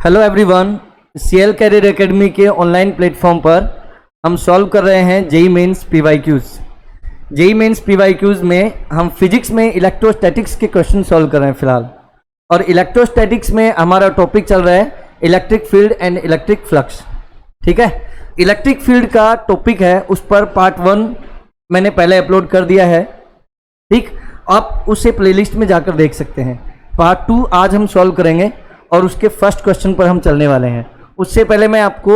Hello everyone, CL career academy के online platform पर हम सॉल्व कर रहे हैं JEE mains PYQs. JEE mains PYQs में हम फिजिक्स में इलेक्ट्रोस्टैटिक्स के क्वेश्चन सॉल्व कर रहे हैं फिलहाल। और इलेक्ट्रोस्टैटिक्स में हमारा टॉपिक चल रहा है electric field and electric flux. ठीक है, इलेक्ट्रिक फील्ड का टॉपिक है, उस पर पार्ट 1 मैंने पहले अपलोड कर दिया है। ठीक, आप उसे प्लेलिस्ट में जाकर देख सकते हैं। पार्ट 2 आज हम सॉल्व करेंगे और उसके फर्स्ट क्वेश्चन पर हम चलने वाले हैं। उससे पहले मैं आपको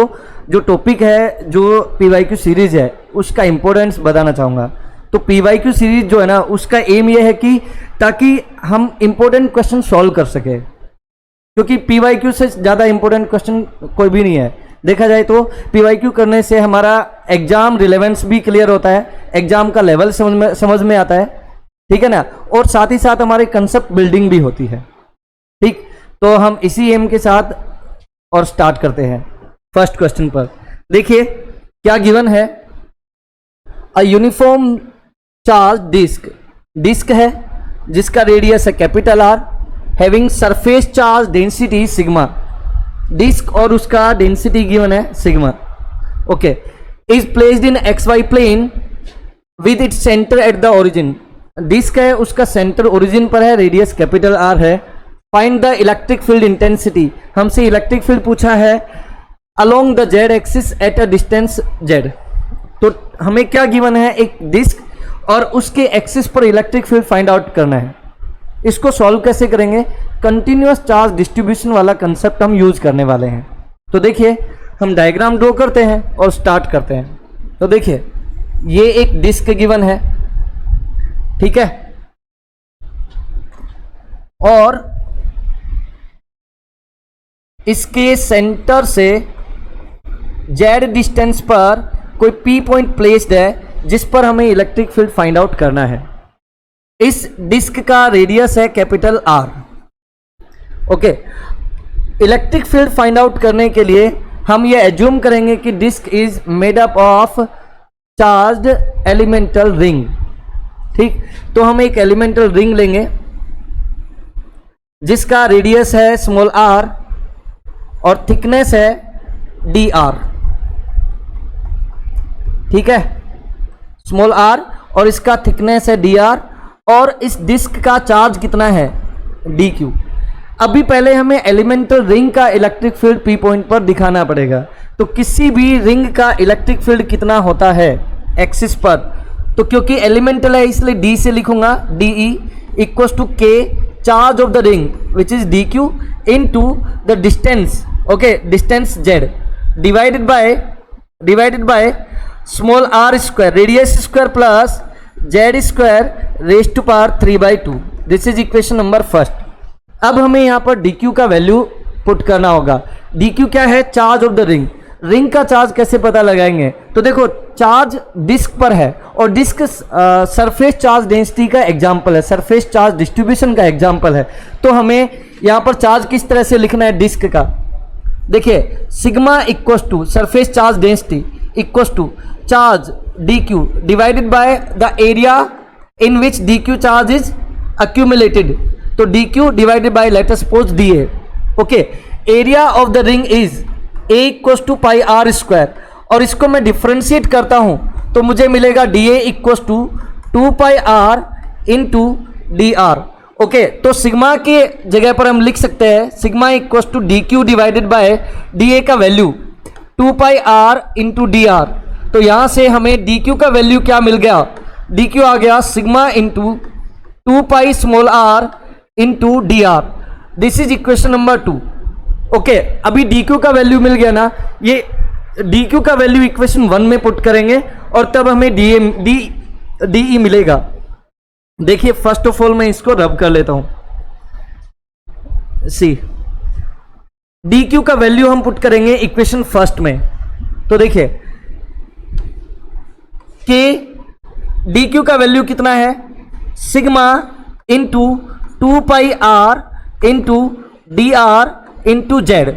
जो टॉपिक है, जो पीवाईक्यू सीरीज है, उसका इंपॉर्टेंस बताना चाहूँगा। तो पीवाईक्यू सीरीज जो है ना, उसका एम ये है कि ताकि हम इंपॉर्टेंट क्वेश्चन सॉल्व कर सके, क्योंकि पीवाईक्यू से ज़्यादा इंपॉर्टेंट क्वेश्चन कोई भी नहीं है। देखा जाए तो पीवाईक्यू करने से हमारा एग्जाम रिलेवेंस भी क्लियर होता है, एग्जाम का लेवल समझ में आता है। ठीक है ना, और साथ ही साथ हमारी कंसेप्ट बिल्डिंग भी होती है। ठीक, तो हम इसी एम के साथ और स्टार्ट करते हैं। फर्स्ट क्वेश्चन पर देखिए क्या गिवन है। अ यूनिफॉर्म चार्ज डिस्क है जिसका रेडियस है capital R, having surface charge density sigma. Disc और उसका डेंसिटी गिवन है सिग्मा। Okay, is placed in x y plane with its centre at the origin. Disc है, उसका सेंटर ओरिजिन पर है, रेडियस कैपिटल आर है। Find the electric field intensity, हमसे इलेक्ट्रिक फील्ड पूछा है along the z axis at a distance z. तो हमें क्या गिवन है, एक डिस्क और उसके एक्सिस पर इलेक्ट्रिक फील्ड फाइंड आउट करना है। इसको सॉल्व कैसे करेंगे, कंटिन्यूअस चार्ज डिस्ट्रीब्यूशन वाला कंसेप्ट हम यूज करने वाले हैं। तो देखिए हम डायग्राम ड्रॉ करते हैं और स्टार्ट करते हैं। तो देखिए ये एक डिस्क गिवन है, ठीक है, और इसके सेंटर से जेड डिस्टेंस पर कोई पी पॉइंट प्लेस्ड है जिस पर हमें इलेक्ट्रिक फील्ड फाइंड आउट करना है। इस डिस्क का रेडियस है capital R. Okay, electric field find out करने के लिए हम ये एज्यूम करेंगे कि disc is made up of charged elemental ring. ठीक, तो हम एक एलिमेंटल रिंग लेंगे जिसका रेडियस है स्मॉल आर और थिकनेस है डी आर। ठीक है, स्मॉल आर और इसका थिकनेस है डी आर, और इस डिस्क का चार्ज कितना है डी क्यू। अभी पहले हमें एलिमेंटल रिंग का इलेक्ट्रिक फील्ड पी पॉइंट पर दिखाना पड़ेगा। तो किसी भी रिंग का इलेक्ट्रिक फील्ड कितना होता है एक्सिस पर, तो क्योंकि एलिमेंटल है इसलिए डी से लिखूंगा, d E equal to k charge of the ring which is d q into the distance, okay, distance z divided by small r square radius square plus Z square raise to power 3/2। This is equation number first. अब हमें यहाँ पर d q का value put करना होगा। D q क्या है, charge of the ring. Ring का चार्ज कैसे पता लगाएंगे, तो देखो चार्ज डिस्क पर है और डिस्क सरफेस चार्ज डेंसिटी का एग्जाम्पल है, सरफेस चार्ज डिस्ट्रीब्यूशन का एग्जाम्पल है। तो हमें यहाँ पर चार्ज किस तरह से लिखना है डिस्क का, देखिए sigma equal to surface charge density equal to charge d q divided by the area in which d q charge is accumulated. तो d q divided by let us suppose d A. Okay, area of the ring is A equal to pi r square, और इसको मैं differentiate करता हूं तो मुझे मिलेगा d A equal to 2 pi r into d r. Okay, तो sigma के जगह पर हम लिख सकते हैं sigma equal to d q divided by d A का value 2 pi r into d r. तो यहां से हमें डी क्यू का वैल्यू क्या मिल गया, डी क्यू आ गया sigma into 2 pi small r into d r. This is equation number 2। Okay, अभी डी क्यू का वैल्यू मिल गया ना, ये डी क्यू का वैल्यू इक्वेशन 1 में पुट करेंगे और तब हमें डी ई मिलेगा। देखिए फर्स्ट ऑफ ऑल मैं इसको रब कर लेता हूं। सी डी क्यू का वैल्यू हम पुट करेंगे इक्वेशन फर्स्ट में। तो देखिए के डी क्यू का वैल्यू कितना है, sigma into 2 pi r into d r into z.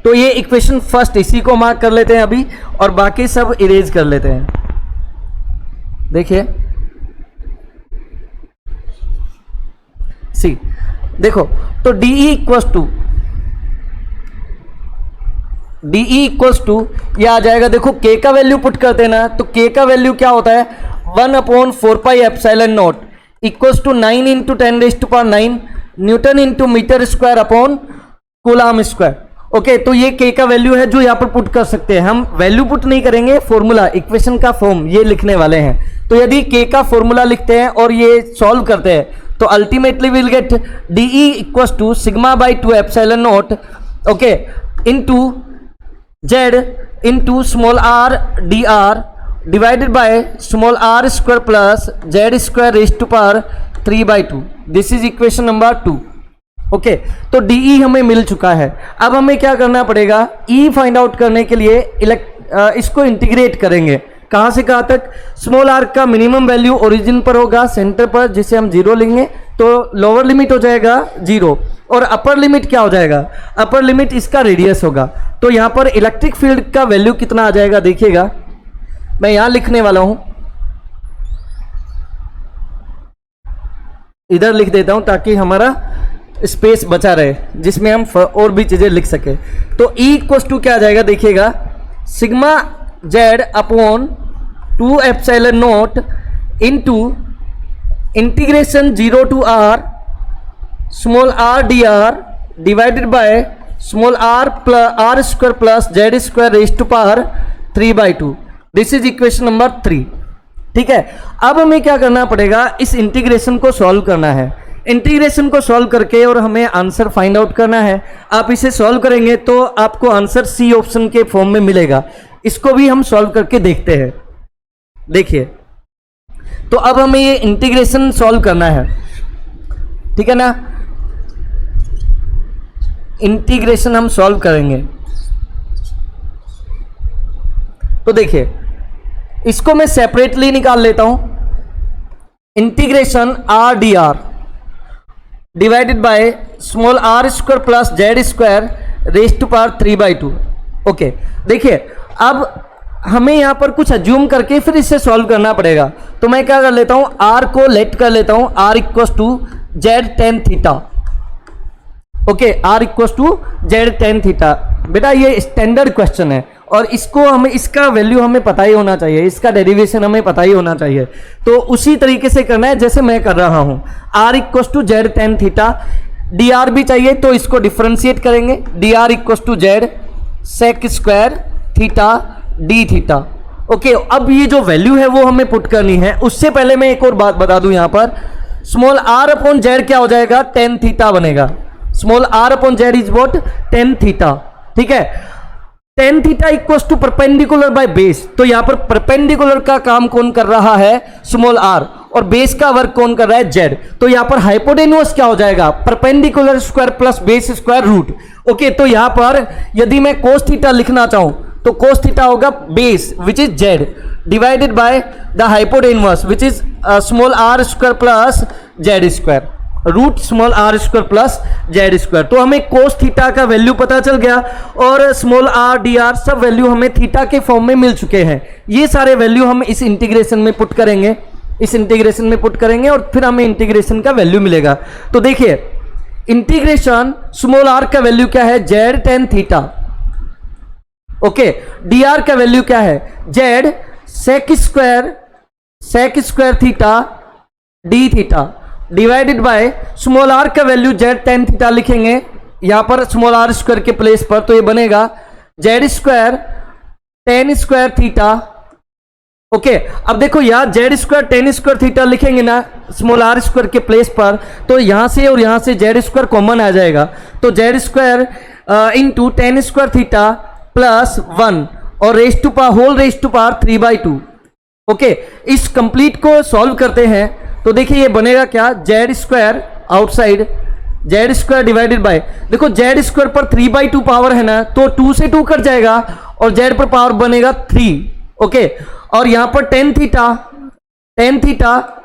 तो ये इक्वेशन फर्स्ट, इसी को मार्क कर लेते हैं अभी और बाकी सब इरेज कर लेते हैं। देखिए सी, देखो तो d E equal to d E equals to ये आ जाएगा, देखो के का वैल्यू पुट करते हैं ना, तो के का वैल्यू क्या होता है 1/4πε0 equals to 9 into 10⁹ newton into metre square upon coulomb square. Okay, तो ये के का वैल्यू है जो यहाँ पर पुट कर सकते हैं। हम वैल्यू पुट नहीं करेंगे, फॉर्मूला इक्वेशन का फॉर्म ये लिखने वाले हैं। तो यदि के का फॉर्मूला लिखते हैं और ये सॉल्व करते हैं तो ultimately will get d E equals to σ/2ε0 okay into z into small r d r divided by small r square plus Z square raise to power 3/2। This is equation number 2। Okay, तो d E हमें मिल चुका है। अब हमें क्या करना पड़ेगा, ई फाइंड आउट करने के लिए इसको इंटीग्रेट करेंगे। कहाँ से कहाँ तक, स्मॉल आर का मिनिमम वैल्यू ओरिजिन पर होगा सेंटर पर, जिसे हम 0 लेंगे, तो लोअर लिमिट हो जाएगा 0 और अपर लिमिट क्या हो जाएगा, अपर लिमिट इसका रेडियस होगा। तो यहाँ पर इलेक्ट्रिक फील्ड का वैल्यू कितना आ जाएगा देखिएगा, मैं यहाँ लिखने वाला हूँ, इधर लिख देता हूँ ताकि हमारा स्पेस बचा रहे जिसमें हम और भी चीजें लिख सके। तो E इक्वल्स टू क्या आ जाएगा देखिएगा, sigma z upon 2ε0 into integration 0 to r small r d r divided by small r square plus Z square raise to power 3/2। This is equation number 3। ठीक है, अब हमें क्या करना पड़ेगा, इस इंटीग्रेशन को सॉल्व करना है। इंटीग्रेशन को सॉल्व करके और हमें आंसर फाइंड आउट करना है। आप इसे सॉल्व करेंगे तो आपको आंसर सी ऑप्शन के फॉर्म में मिलेगा। इसको भी हम सॉल्व करके देखते हैं। देखिए, तो अब हमें ये इंटीग्रेशन सॉल्व करना है, ठीक है ना। इंटीग्रेशन हम सॉल्व करेंगे तो देखिए, इसको मैं सेपरेटली निकाल लेता हूं। Integration r d r divided by small r square plus Z square raise to power 3/2। Okay, देखिए अब हमें यहां पर कुछ अज्यूम करके फिर इसे सॉल्व करना पड़ेगा। तो मैं क्या कर लेता हूं, आर को लेट कर लेता हूं, r equals to z tan theta. Okay, r equals to z tan theta. बेटा ये स्टैंडर्ड क्वेश्चन है और इसको हमें, इसका वैल्यू हमें पता ही होना चाहिए, इसका डेरिवेशन हमें पता ही होना चाहिए। तो उसी तरीके से करना है जैसे मैं कर रहा हूं। R equals to z tan theta, d r भी चाहिए तो इसको डिफ्रेंशिएट करेंगे। D r equals to z sec square theta d theta. Okay, अब ये जो वैल्यू है वो हमें पुट करनी है। उससे पहले मैं एक और बात बता दूं, यहां पर स्मॉल आर अपॉन जेड क्या हो जाएगा, टेन थीटा बनेगा। Small r upon z is what, tan theta. ठीक है, tan theta equals to perpendicular by base. तो यहां पर परपेंडिकुलर का काम कौन कर रहा है, स्मॉल आर, और बेस का वर्क कौन कर रहा है, जेड। तो यहां पर हाइपोटेन्यूस क्या हो जाएगा, perpendicular square plus base square root. Okay, तो यहां पर यदि मैं कोस थीटा लिखना चाहूं तो कोस थीटा होगा base which is z divided by the hypotenuse which is small r square plus Z square root small r square plus Z square. तो हमें कोस थीटा का वैल्यू पता चल गया और स्मॉल आर डी आर सब value हमें theta के फॉर्म में मिल चुके हैं। ये सारे वैल्यू हम इस इंटीग्रेशन में पुट करेंगे, इस इंटीग्रेशन में पुट करेंगे और फिर हमें इंटीग्रेशन का वैल्यू मिलेगा। तो देखिए, इंटीग्रेशन स्मॉल आर का वैल्यू क्या है, z tan theta. Okay, d r का वैल्यू क्या है, z sec square theta d theta divided by small r का वैल्यू जेड टेन थीटा लिखेंगे यहां पर स्मॉल आर स्क्वायर के प्लेस पर, तो ये बनेगा z square tan square theta. Okay, अब देखो यहां z square tan square theta लिखेंगे ना स्मॉल आर स्क्वायर के प्लेस पर, तो यहां से और यहां से जेड स्क्वायर कॉमन आ जाएगा। तो Z square into ten square theta plus 1 और रेज़ टू पावर 3/2। ओके, इस कंप्लीट को सॉल्व करते हैं तो देखिए ये बनेगा क्या, Z square outside Z square divided bye, देखो जेड स्क्वायर पर 3/2 पावर है ना, तो 2 से 2 कट जाएगा और जेड पर पावर बनेगा 3। ओके, और यहां पर tan theta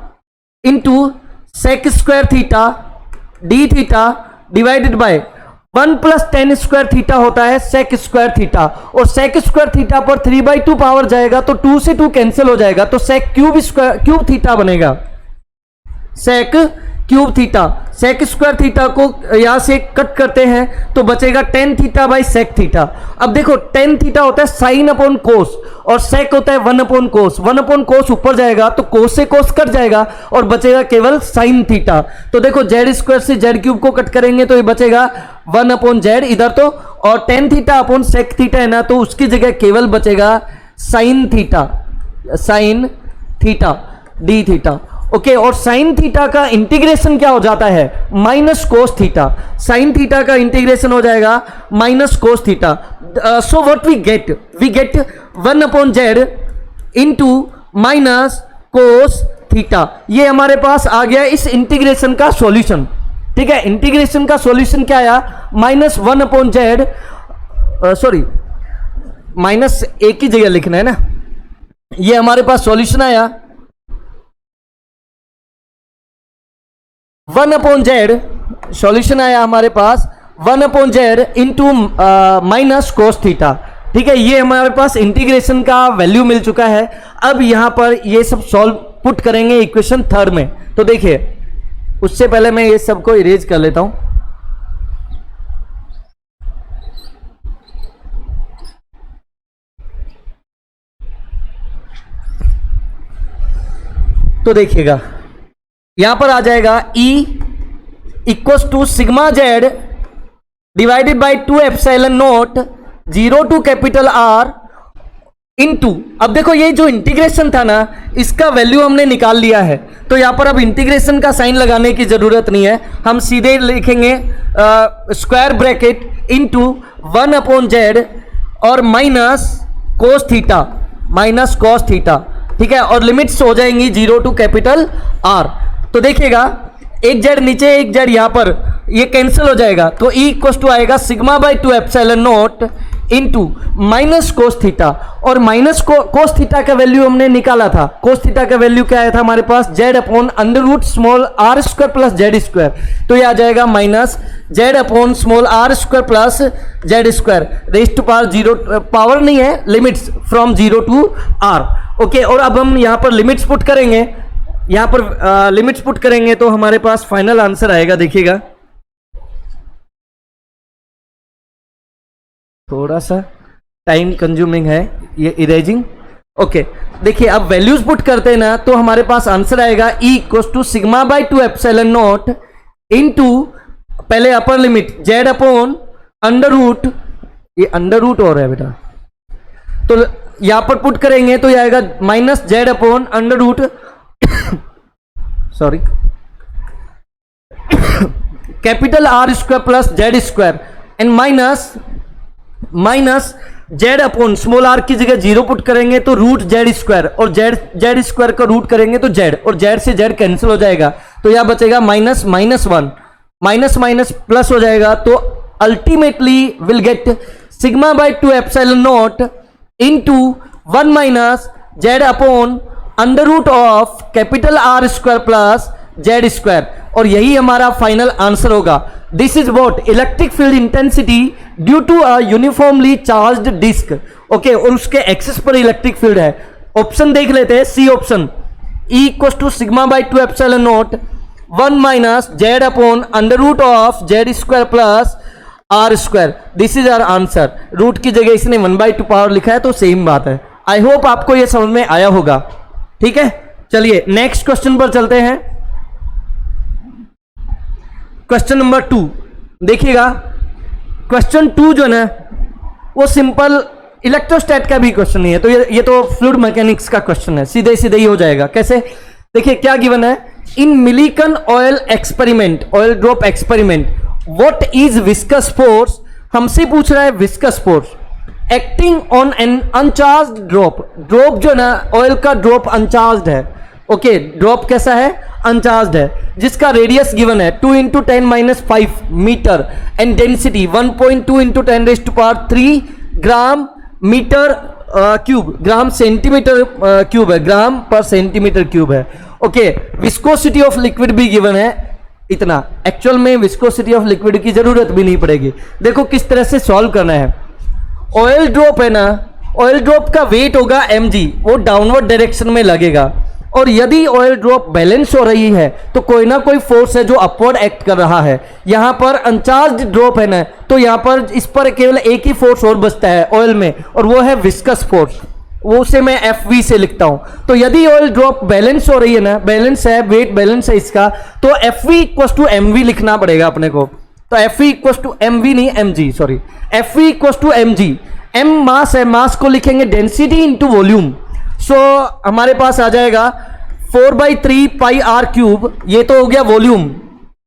into sec square theta d theta divided by 1 plus tan square theta होता है सेक स्क्वायर थीटा, और सेक स्क्वायर थीटा पर 3/2 पावर जाएगा तो 2 से 2 कैंसिल हो जाएगा, तो सेक क्यूब थीटा बनेगा, sec cube theta, sec square theta को यहाँ से कट करते हैं तो बचेगा tan theta by sec theta. अब देखो टेन थीटा होता है साइन अपॉन कोस और सेक होता है वन अपॉन कोस। वन अपॉन कोस ऊपर जाएगा तो कोस से कोस कट जाएगा और बचेगा केवल साइन थीटा। तो देखो जेड स्क्वायर से जेड क्यूब को कट करेंगे तो ये बचेगा वन अपॉन जेड इधर तो, और tan theta upon sec theta है ना, तो उसकी जगह केवल बचेगा sine theta, sine theta d theta. Okay, और साइन थीटा का इंटीग्रेशन क्या हो जाता है, minus cos theta. Sine theta का इंटीग्रेशन हो जाएगा minus cos theta. So what we get one upon z into minus cos theta. ये हमारे पास आ गया इस इंटीग्रेशन का सॉल्यूशन। ठीक है, इंटीग्रेशन का सॉल्यूशन क्या आया, minus one upon z, sorry minus एक ही जगह लिखना है ना। ये हमारे पास सॉल्यूशन आया वन अपॉन जेड, सॉल्यूशन आया हमारे पास one upon z into minus cos theta. ठीक है, ये हमारे पास इंटीग्रेशन का वैल्यू मिल चुका है। अब यहां पर ये सब सॉल्व पुट करेंगे इक्वेशन थर्ड में। तो देखिए उससे पहले मैं ये सबको इरेज कर लेता हूं। तो देखिएगा यहां पर आ जाएगा E equals to sigma z divided by 2 epsilon naught 0 to capital R into, अब देखो ये जो इंटीग्रेशन था ना इसका वैल्यू हमने निकाल लिया है, तो यहां पर अब इंटीग्रेशन का साइन लगाने की जरूरत नहीं है, हम सीधे लिखेंगे square bracket into one upon z और minus cos theta, minus cos theta. ठीक है, और लिमिट्स हो जाएंगी 0 टू कैपिटल R। तो देखिएगा एक जेड नीचे एक जेड यहां पर ये कैंसिल हो जाएगा, तो E इक्वल टू आएगा sigma by 2 epsilon naught into minus cos theta, और माइनस कोस थीटा का वैल्यू हमने निकाला था। कोस थीटा का वैल्यू क्या आया था हमारे पास, z upon under root small r square plus Z square, तो ये आ जाएगा minus Z upon small r square plus Z square raise to power 0, power नहीं है, limits from 0 to R। Okay, और अब हम यहां पर लिमिट्स पुट करेंगे, यहां पर लिमिट्स पुट करेंगे तो हमारे पास फाइनल आंसर आएगा। देखिएगा थोड़ा सा टाइम कंज्यूमिंग है ये इरेजिंग। ओके, देखिए अब वैल्यूज पुट करते हैं ना तो हमारे पास आंसर आएगा E equal to sigma by 2 epsilon naught into पहले upper limit z upon under root, ये अंडर रूट हो रहा है बेटा, तो यहां पर पुट करेंगे तो ये आएगा minus Z upon under root sorry capital R square plus Z square and minus Z upon small r की जगह 0 पुट करेंगे तो रूट जेड स्क्वायर, और जेड स्क्वायर का रूट करेंगे तो जेड, और जेड से जेड कैंसिल हो जाएगा, तो यह बचेगा minus minus one, minus minus plus हो जाएगा, तो ultimately will get sigma by 2 epsilon naught into 1 minus Z upon under root of capital R square plus Z square, और यही हमारा फाइनल आंसर होगा। This is what electric field intensity due to a uniformly charged disc. Okay, और उसके axis पर electric field है। Option देख लेते हैं, C option E equal to sigma by 2 epsilon naught 1 minus Z upon under root of Z square plus R square, this is our answer. Root की जगह इसने 1/2 पावर लिखा है तो सेम बात है। आई होप आपको यह समझ में आया होगा। ठीक है, चलिए नेक्स्ट क्वेश्चन पर चलते हैं। क्वेश्चन नंबर 2 देखिएगा। क्वेश्चन 2 जो है वो सिंपल इलेक्ट्रोस्टैट का भी क्वेश्चन नहीं है, तो ये तो फ्लूइड मैकेनिक्स का क्वेश्चन है, सीधे सीधे ही हो जाएगा। कैसे, देखिए क्या गिवन है, in Millikan oil experiment, oil drop experiment, what is viscous force, हमसे पूछ रहा है viscous force acting on an uncharged drop. Drop जो ना ऑयल का ड्रॉप अनचार्ज्ड है। ओके, ड्रॉप कैसा है, अनचार्ज्ड है, जिसका रेडियस गिवन है 2 × 10⁻5 metre and density 1.2 × 10⁻³ gram metre cube, gram centimetre cube है, ग्राम पर सेंटीमीटर क्यूब है। ओके, विस्कोसिटी ऑफ लिक्विड भी गिवन है इतना। एक्चुअल में विस्कोसिटी ऑफ लिक्विड की जरूरत भी नहीं पड़ेगी। देखो किस तरह से सॉल्व करना है। ऑयल ड्रॉप है ना, ऑयल ड्रॉप का वेट होगा mg, वो डाउनवर्ड डायरेक्शन में लगेगा। और यदि ऑयल ड्रॉप बैलेंस हो रही है तो कोई ना कोई फोर्स है जो अपवर्ड एक्ट कर रहा है। यहाँ पर अनचार्ज ड्रॉप है ना, तो यहाँ पर इस पर केवल एक ही फोर्स और बचता है ऑयल में, और वो है विस्कस फोर्स, वो उसे मैं FV से लिखता हूं। तो यदि ऑयल ड्रॉप बैलेंस हो रही है ना, बैलेंस है, वेट बैलेंस है इसका, तो FV इक्वल टू MV लिखना पड़ेगा अपने को। तो FV इक्वल टू MV नहीं MG, sorry, FV equal to MG। M mass है, मास को लिखेंगे डेंसिटी इंटू वॉल्यूम। सो हमारे पास आ जाएगा 4/3 पाई आर क्यूब, ये तो हो गया वॉल्यूम,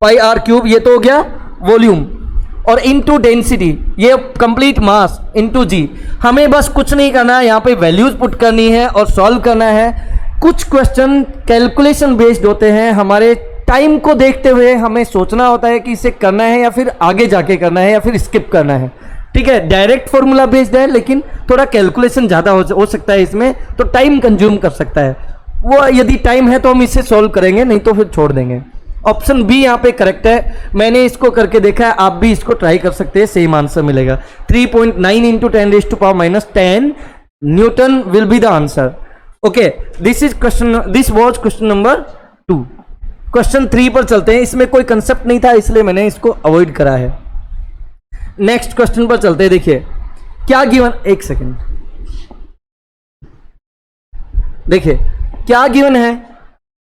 पाई आर क्यूब ये तो हो गया वॉल्यूम, और इनटू डेंसिटी ये कंप्लीट मास इनटू जी। हमें बस कुछ नहीं करना है, यहाँ पे वैल्यूज पुट करनी है और सॉल्व करना है। कुछ क्वेश्चन कैलकुलेशन बेस्ड होते हैं, हमारे टाइम को देखते हुए हमें सोचना होता है कि इसे करना है या फिर आगे जाके करना है या फिर स्किप करना है। ठीक है, डायरेक्ट फॉर्मूला बेस्ड है लेकिन थोड़ा कैलकुलेशन ज़्यादा हो सकता है इसमें, तो टाइम कंज्यूम कर सकता है वो। यदि टाइम है तो हम इसे सॉल्व करेंगे, नहीं तो फिर छोड़ देंगे। ऑप्शन बी यहाँ पे करेक्ट है, मैंने इसको करके देखा है, आप भी इसको ट्राई कर सकते हैं, सेम आंसर मिलेगा। 3.9 into 10⁻⁻10 Newton will be the answer. Okay, this was question number 2। Question 3 पर चलते हैं। इसमें कोई कंसेप्ट नहीं था इसलिए मैंने इसको अवॉइड करा है। नेक्स्ट क्वेश्चन पर चलते हैं। देखिए क्या गिवन, एक सेकेंड, देखिए क्या गिवन है।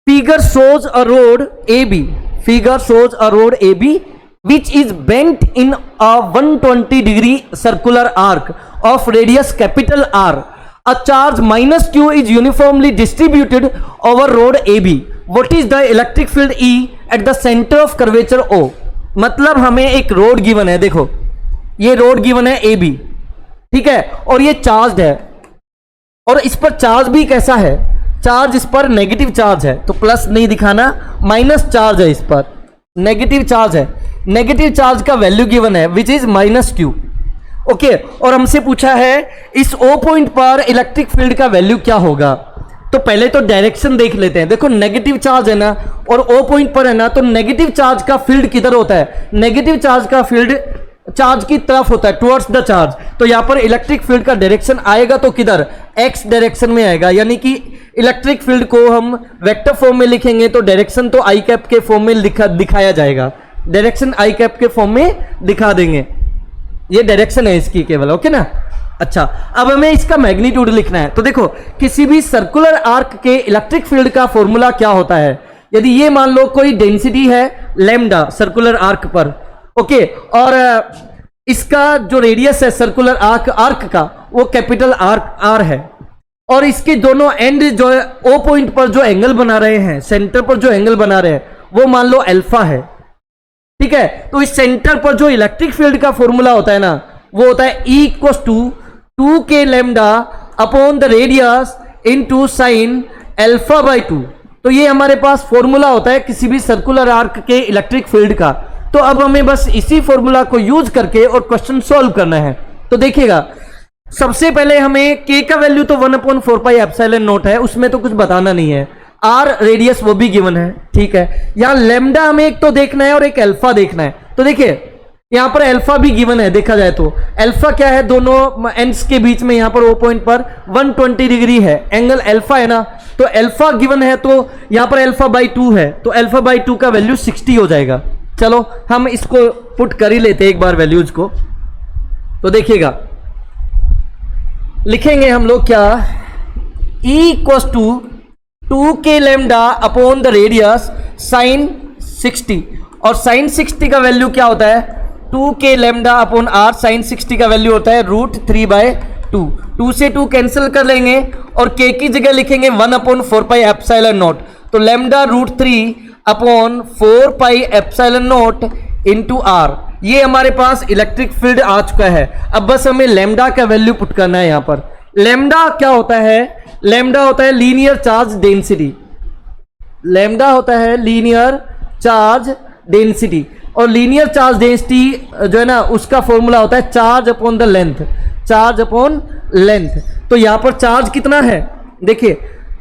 Figure shows a road AB. Figure shows a road AB which is bent in a 120-degree circular arc of radius capital R. A charge -Q is uniformly distributed over road AB. What is the electric field E at the center of curvature O? मतलब हमें एक road given है, देखो ये road given है AB, ठीक है, और ये चार्ज है, और इस पर चार्ज भी कैसा है, चार्ज इस पर नेगेटिव चार्ज है, तो प्लस नहीं दिखाना, माइनस चार्ज है, इस पर नेगेटिव चार्ज है। नेगेटिव चार्ज का वैल्यू गिवन है विच इज -Q। ओके, और हमसे पूछा है इस O पॉइंट पर इलेक्ट्रिक फील्ड का वैल्यू क्या होगा। तो पहले तो डायरेक्शन देख लेते हैं। देखो नेगेटिव चार्ज है ना और O पॉइंट पर है ना, तो नेगेटिव चार्ज का फील्ड किधर होता है, नेगेटिव चार्ज का फील्ड चार्ज की तरफ होता है, टुवर्ड्स द चार्ज। तो यहां पर इलेक्ट्रिक फील्ड का डायरेक्शन आएगा तो किधर, एक्स डायरेक्शन में आएगा, यानी कि इलेक्ट्रिक फील्ड को हम वेक्टर फॉर्म में लिखेंगे तो डायरेक्शन तो आई कैप के फॉर्म में दिखाया जाएगा, डायरेक्शन आई कैप के फॉर्म में दिखा देंगे, ये डायरेक्शन है इसकी केवल। ओके ना। अच्छा, अब हमें इसका मैग्नीट्यूड लिखना है। तो देखो किसी भी सर्कुलर आर्क के इलेक्ट्रिक फील्ड का फॉर्मूला क्या होता है। यदि ये मान लो कोई डेंसिटी है लैम्डा सर्कुलर आर्क पर, ओके, और इसका जो रेडियस है सर्कुलर आर्क का वो कैपिटल आर है, और इसके दोनों एंड जो है ओ पॉइंट पर जो एंगल बना रहे हैं, सेंटर पर जो एंगल बना रहे हैं वो मान लो अल्फा है, ठीक है। तो इस सेंटर पर जो इलेक्ट्रिक फील्ड का फॉर्मूला होता है ना वो होता है E equals to 2k lambda upon the radius into sine α/2। तो ये हमारे पास फॉर्मूला होता है किसी भी सर्कुलर आर्क के इलेक्ट्रिक फील्ड का। तो अब हमें बस इसी फॉर्मूला को यूज करके और क्वेश्चन सॉल्व करना है। तो देखिएगा सबसे पहले हमें k का वैल्यू तो 1/4πε0 है, उसमें तो कुछ बताना नहीं है। r रेडियस वो भी गिवन है, ठीक है। यहाँ लैम्डा हमें एक तो देखना है और एक अल्फा देखना है। तो देखिए यहाँ पर अल्फा भी गिवन है, देखा जाए तो अल्फा क्या है, दोनों एंड्स के बीच में यहाँ पर ओ पॉइंट पर 120 डिग्री है, एंगल अल्फा है ना, तो अल्फा गिवन है, तो यहाँ पर α/2 है, तो α/2 का वैल्यू 60 हो जाएगा। चलो हम इसको पुट कर ही लेते हैं एक बार वैल्यूज को। तो देखिएगा लिखेंगे हम लोग क्या, E equals to 2k lambda upon the radius sine 60, और साइन 60 का वैल्यू क्या होता है, 2k lambda upon r, sign 60 का वैल्यू होता है √3/2। 2 से 2 कैंसिल कर लेंगे और k की जगह लिखेंगे 1/4πε0। तो लैम्डा √3 अपॉन 4πε0 इंटू r, ये हमारे पास इलेक्ट्रिक फील्ड आ चुका है। अब बस हमें लैम्डा का वैल्यू पुट करना है। यहाँ पर लैम्डा क्या होता है, लैम्डा होता है लीनियर चार्ज डेंसिटी, लैम्डा होता है लीनियर चार्ज डेंसिटी, और लीनियर चार्ज डेंसिटी जो है ना उसका फॉर्मूला होता है charge upon the length, charge upon length. तो यहाँ पर चार्ज कितना है, देखिए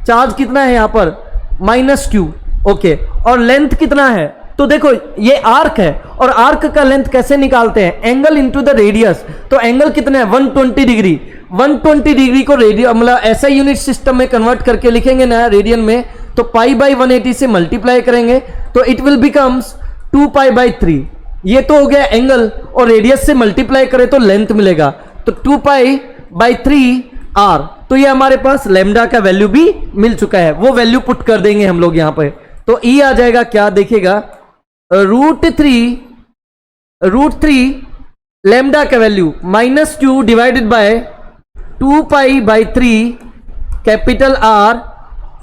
चार्ज कितना है यहाँ पर -Q, ओके, और लेंथ कितना है, तो देखो ये आर्क है और आर्क का लेंथ कैसे निकालते हैं, एंगल इनटू द रेडियस। तो एंगल कितना है 120 डिग्री, 120 डिग्री को रेडियन मतलब ऐसा यूनिट सिस्टम में कन्वर्ट करके लिखेंगे ना रेडियन में, तो पाई बाई 180 से मल्टीप्लाई करेंगे तो it will becomes 2 pi by 3। ये तो हो गया एंगल, और रेडियस से मल्टीप्लाई करें तो लेंथ मिलेगा, तो 2 पाई बाई 3 आर। तो ये हमारे पास लैम्डा का वैल्यू भी मिल चुका है, वो वैल्यू पुट कर देंगे हम लोग यहां पे। तो ई आ जाएगा क्या, देखिएगा √3 लैम्डा का value -2 divided by 2 pi by 3 capital R.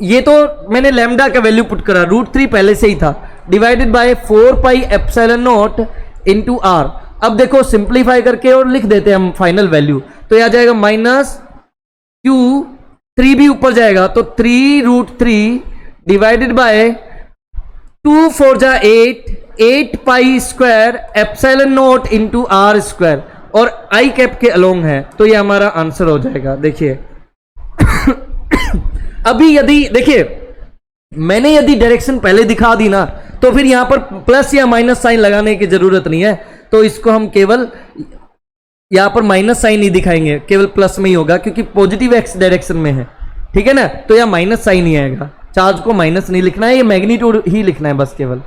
ये तो मैंने लैम्डा का वैल्यू पुट करा, √3 पहले से ही था, divided by 4 pi epsilon naught into R. अब देखो सिंप्लीफाई करके और लिख देते हैं हम फाइनल वैल्यू, तो यह आ जाएगा -q, 3 भी ऊपर जाएगा तो 3√3 डिवाइडेड बाय 2 4 जा 8 pi square epsilon naught into R square, और आई कैप के अलोंग है, तो ये हमारा आंसर हो जाएगा। देखिए अभी यदि देखिए मैंने यदि डायरेक्शन पहले दिखा दी ना, तो फिर यहां पर प्लस या माइनस साइन लगाने की जरूरत नहीं है, तो इसको हम केवल यहां पर माइनस साइन ही दिखाएंगे, केवल प्लस में ही होगा क्योंकि पॉजिटिव एक्स डायरेक्शन में है, ठीक है ना। तो यह माइनस साइन ही आएगा, चार्ज को माइनस नहीं लिखना है, ये मैग्नीट्यूड ही लिखना है बस केवल।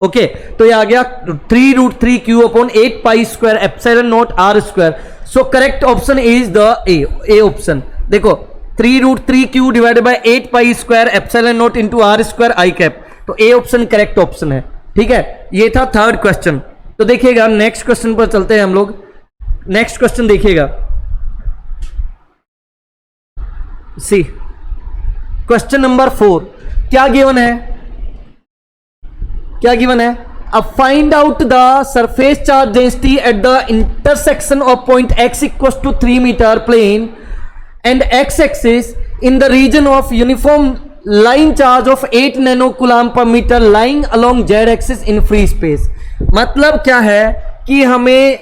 ओके, तो ये आ गया 3√3 q upon 8 pi square epsilon naught R square. So correct option is the A option. देखो 3√3 q divided by 8 pi square epsilon naught into R square I cap, तो ए ऑप्शन करेक्ट ऑप्शन है, ठीक है। ये था third question. तो देखिएगा next question पर चलते हैं हम लोग। नेक्स्ट क्वेश्चन देखिएगा, सी क्वेश्चन नंबर 4। क्या गिवन है, क्या गिवन है, अब find out the surface charge density at the intersection of point x equal to 3 metre plane and x axis in the region of uniform line charge of 8 nano coulomb per metre lying along z axis in free space. मतलब क्या है कि हमें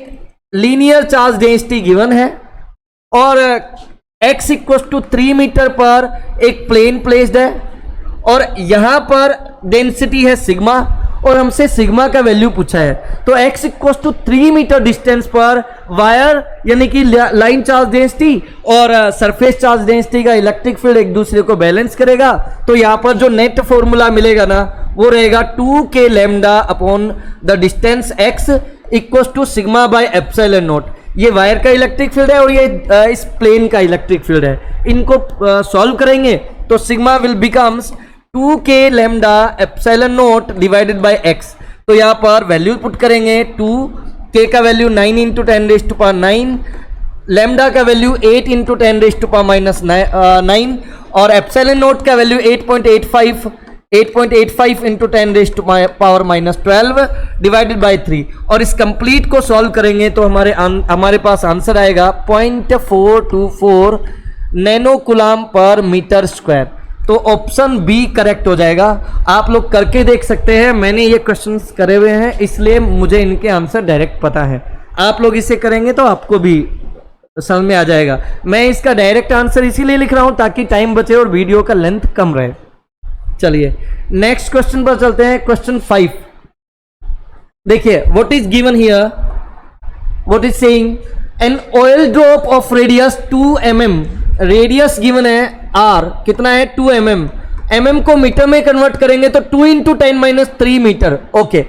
linear charge density given है और x equal to 3 metre पर एक plane placed है, और यहां पर डेंसिटी है सिग्मा, और हमसे सिग्मा का वैल्यू पूछा है। तो x equal to 3 metre distance पर वायर यानी कि लाइन चार्ज डेंसिटी और सरफेस चार्ज डेंसिटी का इलेक्ट्रिक फील्ड एक दूसरे को बैलेंस करेगा। तो यहां पर जो नेट फॉर्मूला मिलेगा ना, वो रहेगा 2k lambda upon the distance x equal to sigma by epsilon naught. ये वायर का इलेक्ट्रिक फील्ड है और ये इस प्लेन का इलेक्ट्रिक फील्ड है। इनको सॉल्व करेंगे तो sigma will becomes 2k lambda epsilon not divided by x। तो यहाँ पर वैल्यू पुट करेंगे, 2k का वैल्यू 9 इंटू 10⁻⁹, लैम्डा का वैल्यू 8 इंटू 10⁻⁹ और एप्सिलॉन नॉट का वैल्यू 8.85 इंटू 10⁻⁻12 डिवाइडेड बाय 3। और इस कंप्लीट को सॉल्व करेंगे तो हमारे पास आंसर आएगा 0.424 nano coulomb per metre square. तो ऑप्शन बी करेक्ट हो जाएगा। आप लोग करके देख सकते हैं, मैंने ये क्वेश्चंस करे हुए हैं इसलिए मुझे इनके आंसर डायरेक्ट पता है। आप लोग इसे करेंगे तो आपको भी समझ में आ जाएगा। मैं इसका डायरेक्ट आंसर इसीलिए लिख रहा हूं ताकि टाइम बचे और वीडियो का लेंथ कम रहे। चलिए नेक्स्ट क्वेश्चन पर चलते हैं, क्वेश्चन 5। देखिए what is given here, what is saying an oil drop of radius 2 mm, radius given है r, कितना है 2 mm, mm को मीटर में कन्वर्ट करेंगे तो 2 इंटू 10⁻³ मीटर। ओके,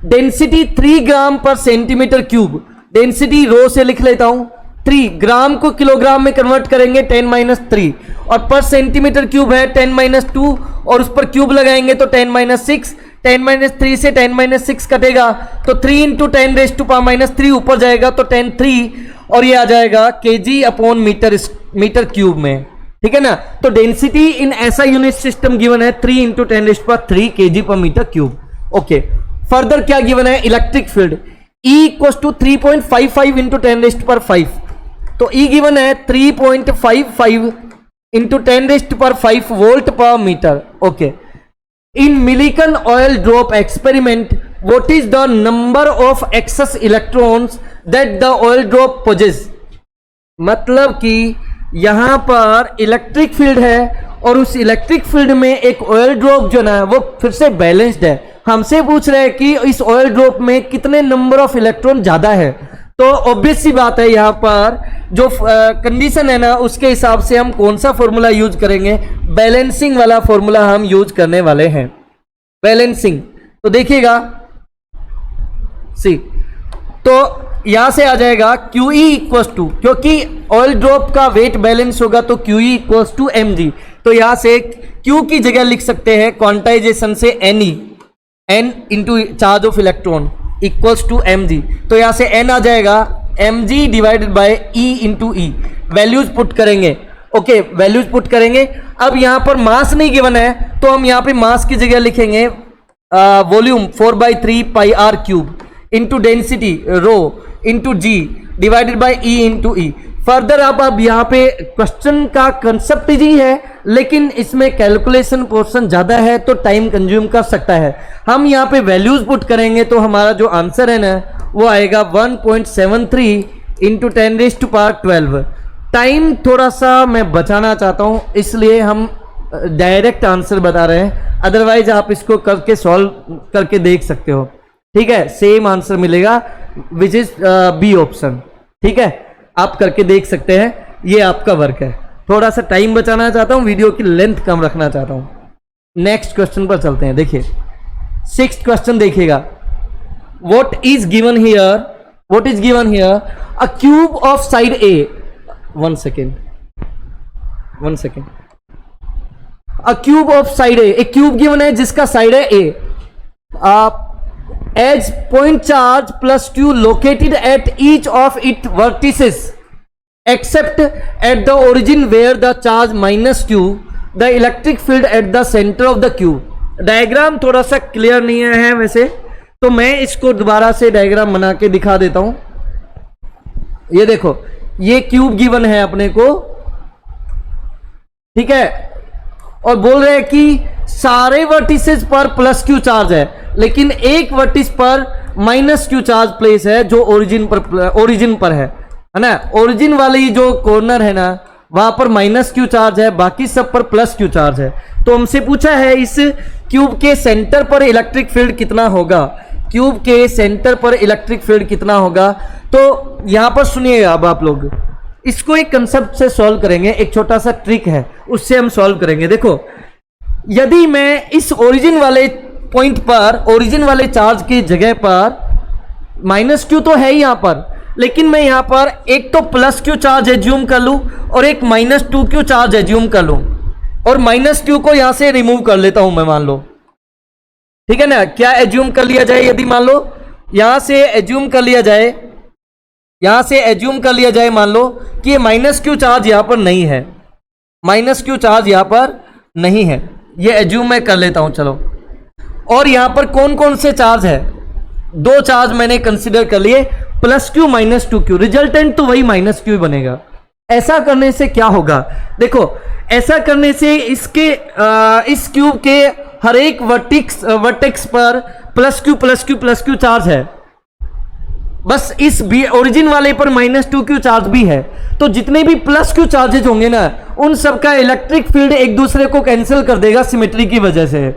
डेंसिटी 3 ग्राम per centimetre cube, density rho से लिख लेता हूं, 3 ग्राम को किलोग्राम में कन्वर्ट करेंगे 10⁻³ और पर सेंटीमीटर क्यूब है 10⁻² और उस पर क्यूब लगाएंगे तो 10⁻6, 10⁻³ से 10⁻6 कटेगा तो 3 इंटू 10⁻³ ऊपर जाएगा तो 10⁻³ और ये आ जाएगा kg अपॉन मीटर क्यूब में, ठीक है ना। तो डेंसिटी इन ऐसा यूनिट सिस्टम गिवन है 3 into 10⁻³ kg per metre cube. Okay, further क्या गिवन है, electric field E equal to 3.55 into 10⁵, तो E गिवन है 3.55 into 10⁵ volt per metre. Okay, in Millikan oil drop experiment what is the number of excess electrons that the oil drop possesses. मतलब कि यहां पर electric field है और उस electric field में एक ऑयल ड्रॉप जो ना वो फिर से बैलेंस्ड है। हमसे पूछ रहे हैं कि इस ऑयल ड्रॉप में कितने नंबर ऑफ इलेक्ट्रॉन ज्यादा है। तो ऑब्वियस सी बात है यहां पर जो कंडीशन है ना उसके हिसाब से हम कौन सा फॉर्मूला यूज करेंगे, बैलेंसिंग वाला फॉर्मूला हम यूज करने वाले हैं, बैलेंसिंग। तो देखिएगा सी, तो यहां से आ जाएगा QE इक्वल्स टू, क्योंकि ऑयल ड्रॉप का वेट बैलेंस होगा तो QE इक्वल्स टू mg, तो यहां से Q की जगह लिख सकते हैं क्वांटाइजेशन से Ne, n into charge of electron equals to mg, तो यहां से n आ जाएगा mg divided by E into E. Values put करेंगे, ओके वैल्यूज पुट करेंगे। अब यहां पर मास नहीं गिवन है तो हम यहां पे मास की जगह लिखेंगे volume 4/3 pi R cube into density rho into g divided by E into E. Further अब यहाँ पे क्वेश्चन का कंसेप्ट ही है, लेकिन इसमें कैलकुलेशन पोर्शन ज़्यादा है तो टाइम कंज्यूम कर सकता है। हम यहाँ पे वैल्यूज पुट करेंगे तो हमारा जो आंसर है ना वो आएगा 1.73 इंटू 10⁻12। टाइम थोड़ा सा मैं बचाना चाहता हूँ इसलिए हम डायरेक्ट आंसर बता रहे हैं, अदरवाइज आप इसको करके सॉल्व करके देख सकते हो। ठीक है, सेम आंसर मिलेगा विच इज बी ऑप्शन। ठीक है, आप करके देख सकते हैं, ये आपका वर्क है। थोड़ा सा टाइम बचाना चाहता हूं, वीडियो की लेंथ कम रखना चाहता हूं। नेक्स्ट क्वेश्चन पर चलते हैं। देखिए 6th क्वेश्चन देखिएगा, what is given here, what is given here a cube of side A, one second a cube of side A, एक क्यूब गिवन है जिसका साइड है A, as point charge plus q located at each of its vertices except at the origin where the charge minus q, the electric field at the center of the cube। Diagram थोड़ा सा clear नहीं है वैसे, तो मैं इसको दोबारा से डायग्राम बना के दिखा देता हूं। ये देखो, ये क्यूब गिवन है अपने को, ठीक है, और बोल रहे हैं कि सारे वर्टिसेस पर प्लस क्यू चार्ज है, लेकिन एक वर्टिस पर माइनस क्यू चार्ज प्लेस है जो ओरिजिन पर है ना। ओरिजिन वाली जो कॉर्नर है ना वहां पर माइनस क्यू चार्ज है, बाकी सब पर प्लस क्यू चार्ज है। तो हमसे पूछा है इस क्यूब के सेंटर पर इलेक्ट्रिक फील्ड कितना होगा, क्यूब के सेंटर पर इलेक्ट्रिक फील्ड कितना होगा। तो यहां पर सुनिएगा, अब आप लोग इसको एक कंसेप्ट से सॉल्व करेंगे, एक छोटा सा ट्रिक है उससे हम सॉल्व करेंगे। देखो, यदि मैं इस ओरिजिन वाले पॉइंट पर, ओरिजिन वाले चार्ज की जगह पर माइनस क्यू तो है ही यहां पर, लेकिन मैं यहां पर एक तो प्लस क्यू चार्ज एज्यूम कर लूं और एक -2q चार्ज एज्यूम कर लूं, और -q को यहां से रिमूव कर लेता हूं मैं, मान लो, ठीक है ना। क्या एज्यूम कर लिया जाए, यदि मान लो यहां से एज्यूम कर लिया जाए, यहां से एज्यूम कर लिया जाए, मान लो कि ये -q चार्ज यहां पर नहीं है, -q चार्ज यहां पर नहीं है, ये एज्यूम मैं कर लेता हूं, चलो। और यहां पर कौन कौन से चार्ज है, दो चार्ज मैंने कंसीडर कर लिए, +q -2q, रिजल्टेंट तो वही -q बनेगा। ऐसा करने से क्या होगा, देखो ऐसा करने से इसके इस क्यूब के हर एक वर्टेक्स पर +q चार्ज है, बस इस ओरिजिन वाले पर -2q चार्ज भी है। तो जितने भी +q चार्जेज होंगे ना, उन सब का इलेक्ट्रिक फील्ड एक दूसरे को कैंसिल कर देगा सिमेट्री की वजह से।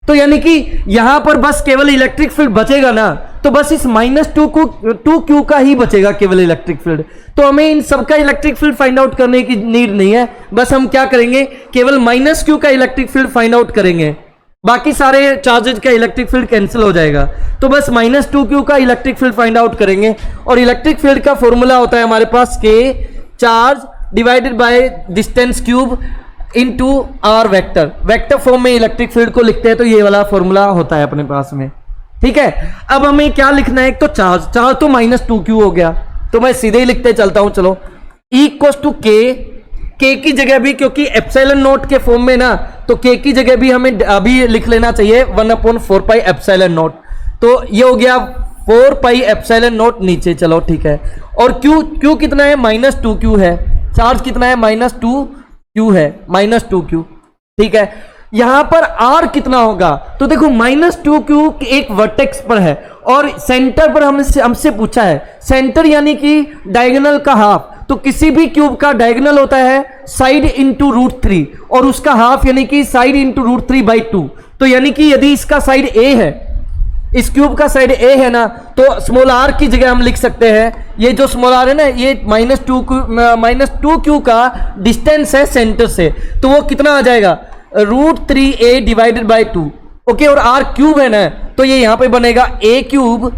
तो यानी कि यहां पर बस केवल इलेक्ट्रिक फील्ड बचेगा ना, तो बस इस -2q का ही बचेगा केवल इलेक्ट्रिक फील्ड। तो हमें इन सब का इलेक्ट्रिक फील्ड फाइंड आउट करने की नीड नहीं है, बस हम क्या करेंगे, केवल -q का इलेक्ट्रिक फील्ड फाइंड आउट करेंगे, बाकी सारे चार्जेज का इलेक्ट्रिक फील्ड कैंसिल हो जाएगा। तो बस -2q का इलेक्ट्रिक फील्ड फाइंड आउट करेंगे, और इलेक्ट्रिक फील्ड का फॉर्मूला होता है हमारे पास k charge divided by distance cube into R vector. Vector form में इलेक्ट्रिक फील्ड को लिखते हैं, तो ये वाला फॉर्मूला होता है अपने पास में, ठीक है। अब हमें क्या लिखना है, एक तो चार्ज तो -2q हो गया, तो मैं सीधे ही लिखते चलता हूं, चलो। E = k की जगह भी, क्योंकि एप्सिलॉन नॉट के फॉर्म में ना, तो k की जगह भी हमें अभी लिख लेना चाहिए 1/4 पाई एप्सिलॉन नॉट। तो ये हो गया 4 पाई एप्सिलॉन नॉट नीचे, चलो ठीक है। और q कितना है, -2q है, चार्ज कितना है, -2q है, -2q, ठीक है। यहां पर r कितना होगा, तो देखो -2q एक वर्टेक्स पर है, और सेंटर पर हमसे पूछा है, सेंटर यानी कि डायगोनल का हाफ। तो किसी भी क्यूब का डायगोनल होता है साइड इंटू √3, और उसका हाफ यानी कि साइड इंटू √3/2। तो यानी कि यदि इसका साइड a है, इस क्यूब का साइड ए है ना, तो स्मॉल आर की जगह हम लिख सकते हैं, ये जो स्मॉल आर है ना, ये -2 का डिस्टेंस है सेंटर से, तो वो कितना आ जाएगा, √3a डिवाइडेड बाय 2। ओके, और आर क्यूब है ना, तो ये यहां पे बनेगा a³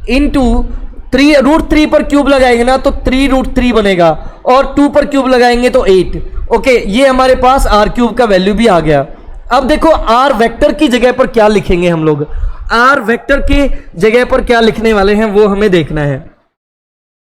इंटू 3 पर क्यूब लगाएंगे ना तो 3√3 बनेगा, और 2 पर क्यूब लगाएंगे तो 8। ओके, ये हमारे पास r³ का वैल्यू भी आ गया। अब देखो r वेक्टर की जगह पर क्या लिखेंगे हम लोग, r वेक्टर की जगह पर क्या लिखने वाले हैं वो हमें देखना है।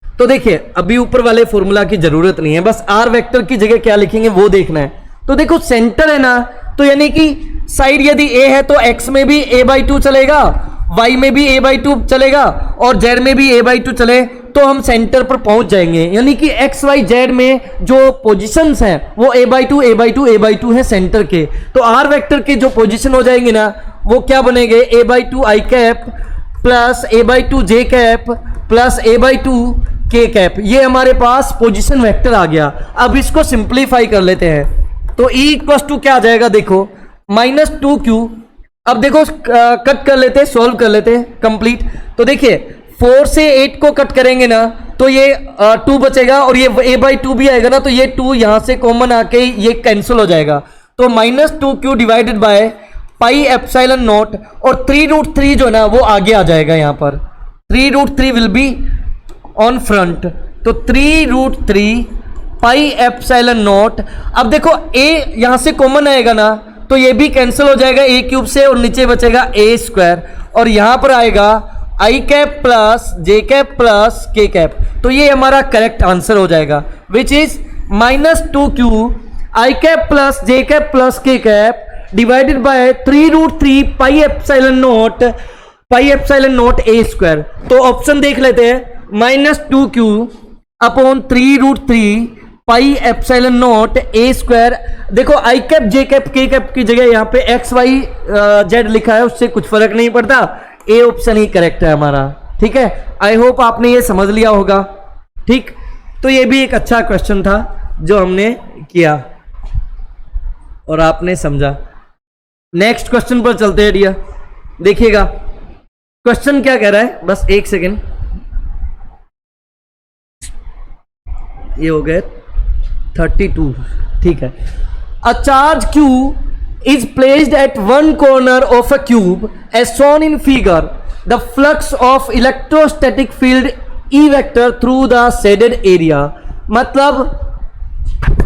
तो देखिए, अभी ऊपर वाले फॉर्मूला की जरूरत नहीं है, बस r वेक्टर की जगह क्या लिखेंगे वो देखना है। तो देखो सेंटर है ना, तो यानी कि साइड यदि a है तो x में भी a/2 चलेगा, y में भी a/2 चलेगा, और z में भी a/2 चले, तो हम सेंटर पर पहुंच जाएंगे। यानी कि x y z में जो पोजीशंस हैं वो a/2 a/2 a/2 है सेंटर के। तो r वेक्टर के जो पोजीशन हो जाएंगे ना, वो क्या बनेंगे, a/2 i cap plus a/2 j cap plus a/2 k cap. ये हमारे पास पोजीशन वेक्टर आ गया। अब इसको सिंप्लीफाई कर लेते हैं, तो E इक्वल टू क्या आ जाएगा, देखो -2q। अब देखो कट कर लेते हैं, सॉल्व कर लेते हैं कंप्लीट। तो देखिए 4 से 8 को कट करेंगे ना, तो ये 2 बचेगा, और ये a/2 भी आएगा ना, तो ये 2 यहां से कॉमन आके ये कैंसिल हो जाएगा। तो -2q divided by pi epsilon not, और 3√3 जो है ना वो आगे आ जाएगा, यहां पर 3√3 विल बी ऑन फ्रंट। तो 3√3 पाई एप्सिलॉन नॉट। अब देखो a यहां से कॉमन आएगा ना, तो ये भी कैंसिल हो जाएगा a³ से, और नीचे बचेगा a², और यहां पर आएगा i cap plus j cap plus k cap. तो ये हमारा करेक्ट आंसर हो जाएगा, which is -2q i cap plus j cap plus k cap divided by 3√3 pi epsilon not a²। तो ऑप्शन देख लेते हैं, -2q upon 3√3 pi epsilon not a²। देखो i cap j cap k cap की जगह यहाँ पे x y z लिखा है, उससे कुछ फर्क नहीं पड़ता, ए ऑप्शन ही करेक्ट है हमारा। ठीक है, आई होप आपने ये समझ लिया होगा। ठीक, तो ये भी एक अच्छा क्वेश्चन था जो हमने किया और आपने समझा। नेक्स्ट क्वेश्चन पर चलते हैं डियर। देखिएगा क्वेश्चन क्या कह रहा है, बस एक सेकेंड, ये हो गए 32। ठीक है, a charge Q is placed at one corner of a cube as shown in figure. The flux of electrostatic field E vector through the shaded area। मतलब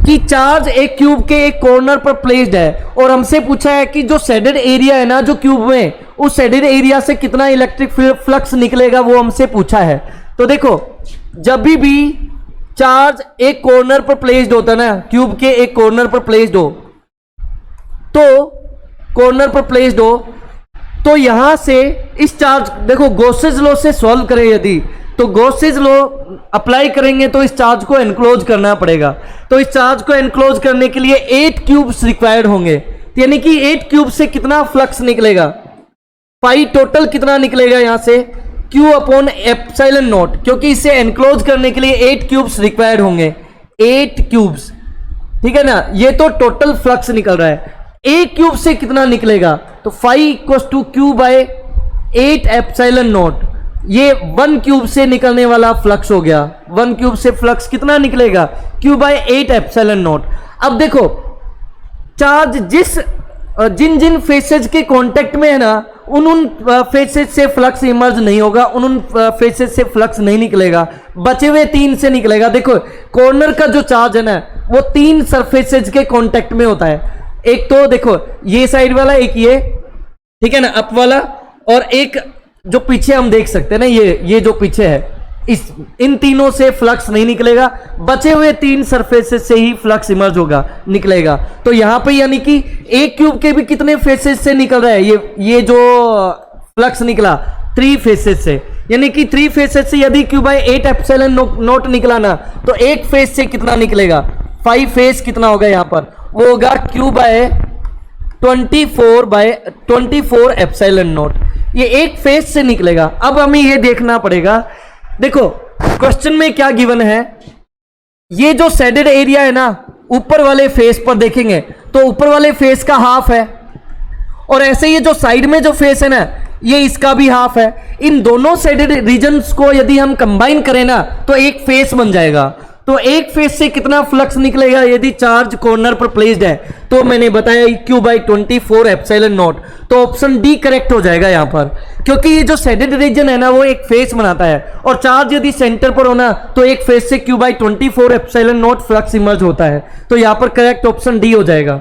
कि चार्ज एक क्यूब के एक कॉर्नर पर प्लेस्ड है, और हमसे पूछा है कि जो शेडेड एरिया है ना जो क्यूब में, उस शेडेड एरिया से कितना इलेक्ट्रिक फ्लक्स निकलेगा वो हमसे पूछा है। तो देखो, जब भी चार्ज एक कॉर्नर पर प्लेस्ड होता है ना, क्यूब के एक कॉर्नर पर प्लेस्ड हो, तो यहां से इस चार्ज, देखो गॉसेस लॉ से सॉल्व करें यदि, तो गॉसेस लॉ अप्लाई करेंगे तो इस चार्ज को एनक्लोज करना पड़ेगा। तो इस चार्ज को एनक्लोज करने के लिए 8 क्यूब्स रिक्वायर्ड होंगे, यानी कि 8 क्यूब से कितना फ्लक्स निकलेगा, पाई टोटल कितना निकलेगा यहां से, Q अपॉन एप्सिलॉन नॉट, क्योंकि इसे एनक्लोज करने के लिए 8 क्यूब्स रिक्वायर्ड होंगे, 8 क्यूब्स। ठीक है ना, ये तो टोटल फ्लक्स निकल रहा है। एक क्यूब से कितना निकलेगा, तो phi equals to Q by 8 epsilon naught. ये 1 क्यूब से निकलने वाला फ्लक्स हो गया, 1 क्यूब से फ्लक्स कितना निकलेगा, Q बाय 8 एप्सिलॉन नॉट। अब देखो चार्ज जिन जिन फेसेज के कांटेक्ट में है ना, उन फेसेज से फ्लक्स इमर्ज नहीं होगा, उन फेसेज से फ्लक्स नहीं निकलेगा, बचे हुए 3 से निकलेगा। देखो कॉर्नर का जो चार्ज है ना वो 3 सरफेसेज के कांटेक्ट में होता है, एक तो देखो ये साइड वाला, एक ये, ठीक है ना अप वाला, और एक जो पीछे हम देख सकते हैं ना, ये जो पीछे है, इन तीनों से फ्लक्स नहीं निकलेगा, बचे हुए 3 सरफेसेज से ही फ्लक्स इमर्ज होगा, निकलेगा। तो यहां पे यानी कि एक क्यूब के भी कितने फेसेज से निकल रहा है, ये जो फ्लक्स निकला 3 फेसेज से, यानी कि 3 फेसेज से यदि Q बाय 8 एप्सिलॉन नॉट निकला ना, तो एक फेज से कितना निकलेगा, 5 फेज कितना होगा यहां पर, वो होगा Q बाय 24 एप्सिलॉन नॉट। ये एक फेज से निकलेगा। अब हमें ये देखना पड़ेगा, देखो क्वेश्चन में क्या गिवन है, ये जो शेडेड एरिया है ना ऊपर वाले फेस पर देखेंगे तो ऊपर वाले फेस का हाफ है, और ऐसे ये जो साइड में जो फेस है ना ये इसका भी हाफ है। इन दोनों साइडेड रीजन्स को यदि हम कंबाइन करें ना तो एक फेस बन जाएगा। तो एक फेस से कितना फ्लक्स निकलेगा यदि चार्ज कॉर्नर पर प्लेस्ड है? तो मैंने बताया Q/24 एप्सिलॉन नॉट। तो ऑप्शन डी करेक्ट हो जाएगा यहां पर, क्योंकि ये जो शेडेड रीजन है ना वो एक फेस बनाता है, और चार्ज यदि सेंटर पर होना तो एक फेस से Q/24 epsilon not flux emerge होता है। तो यहां पर करेक्ट ऑप्शन डी हो जाएगा।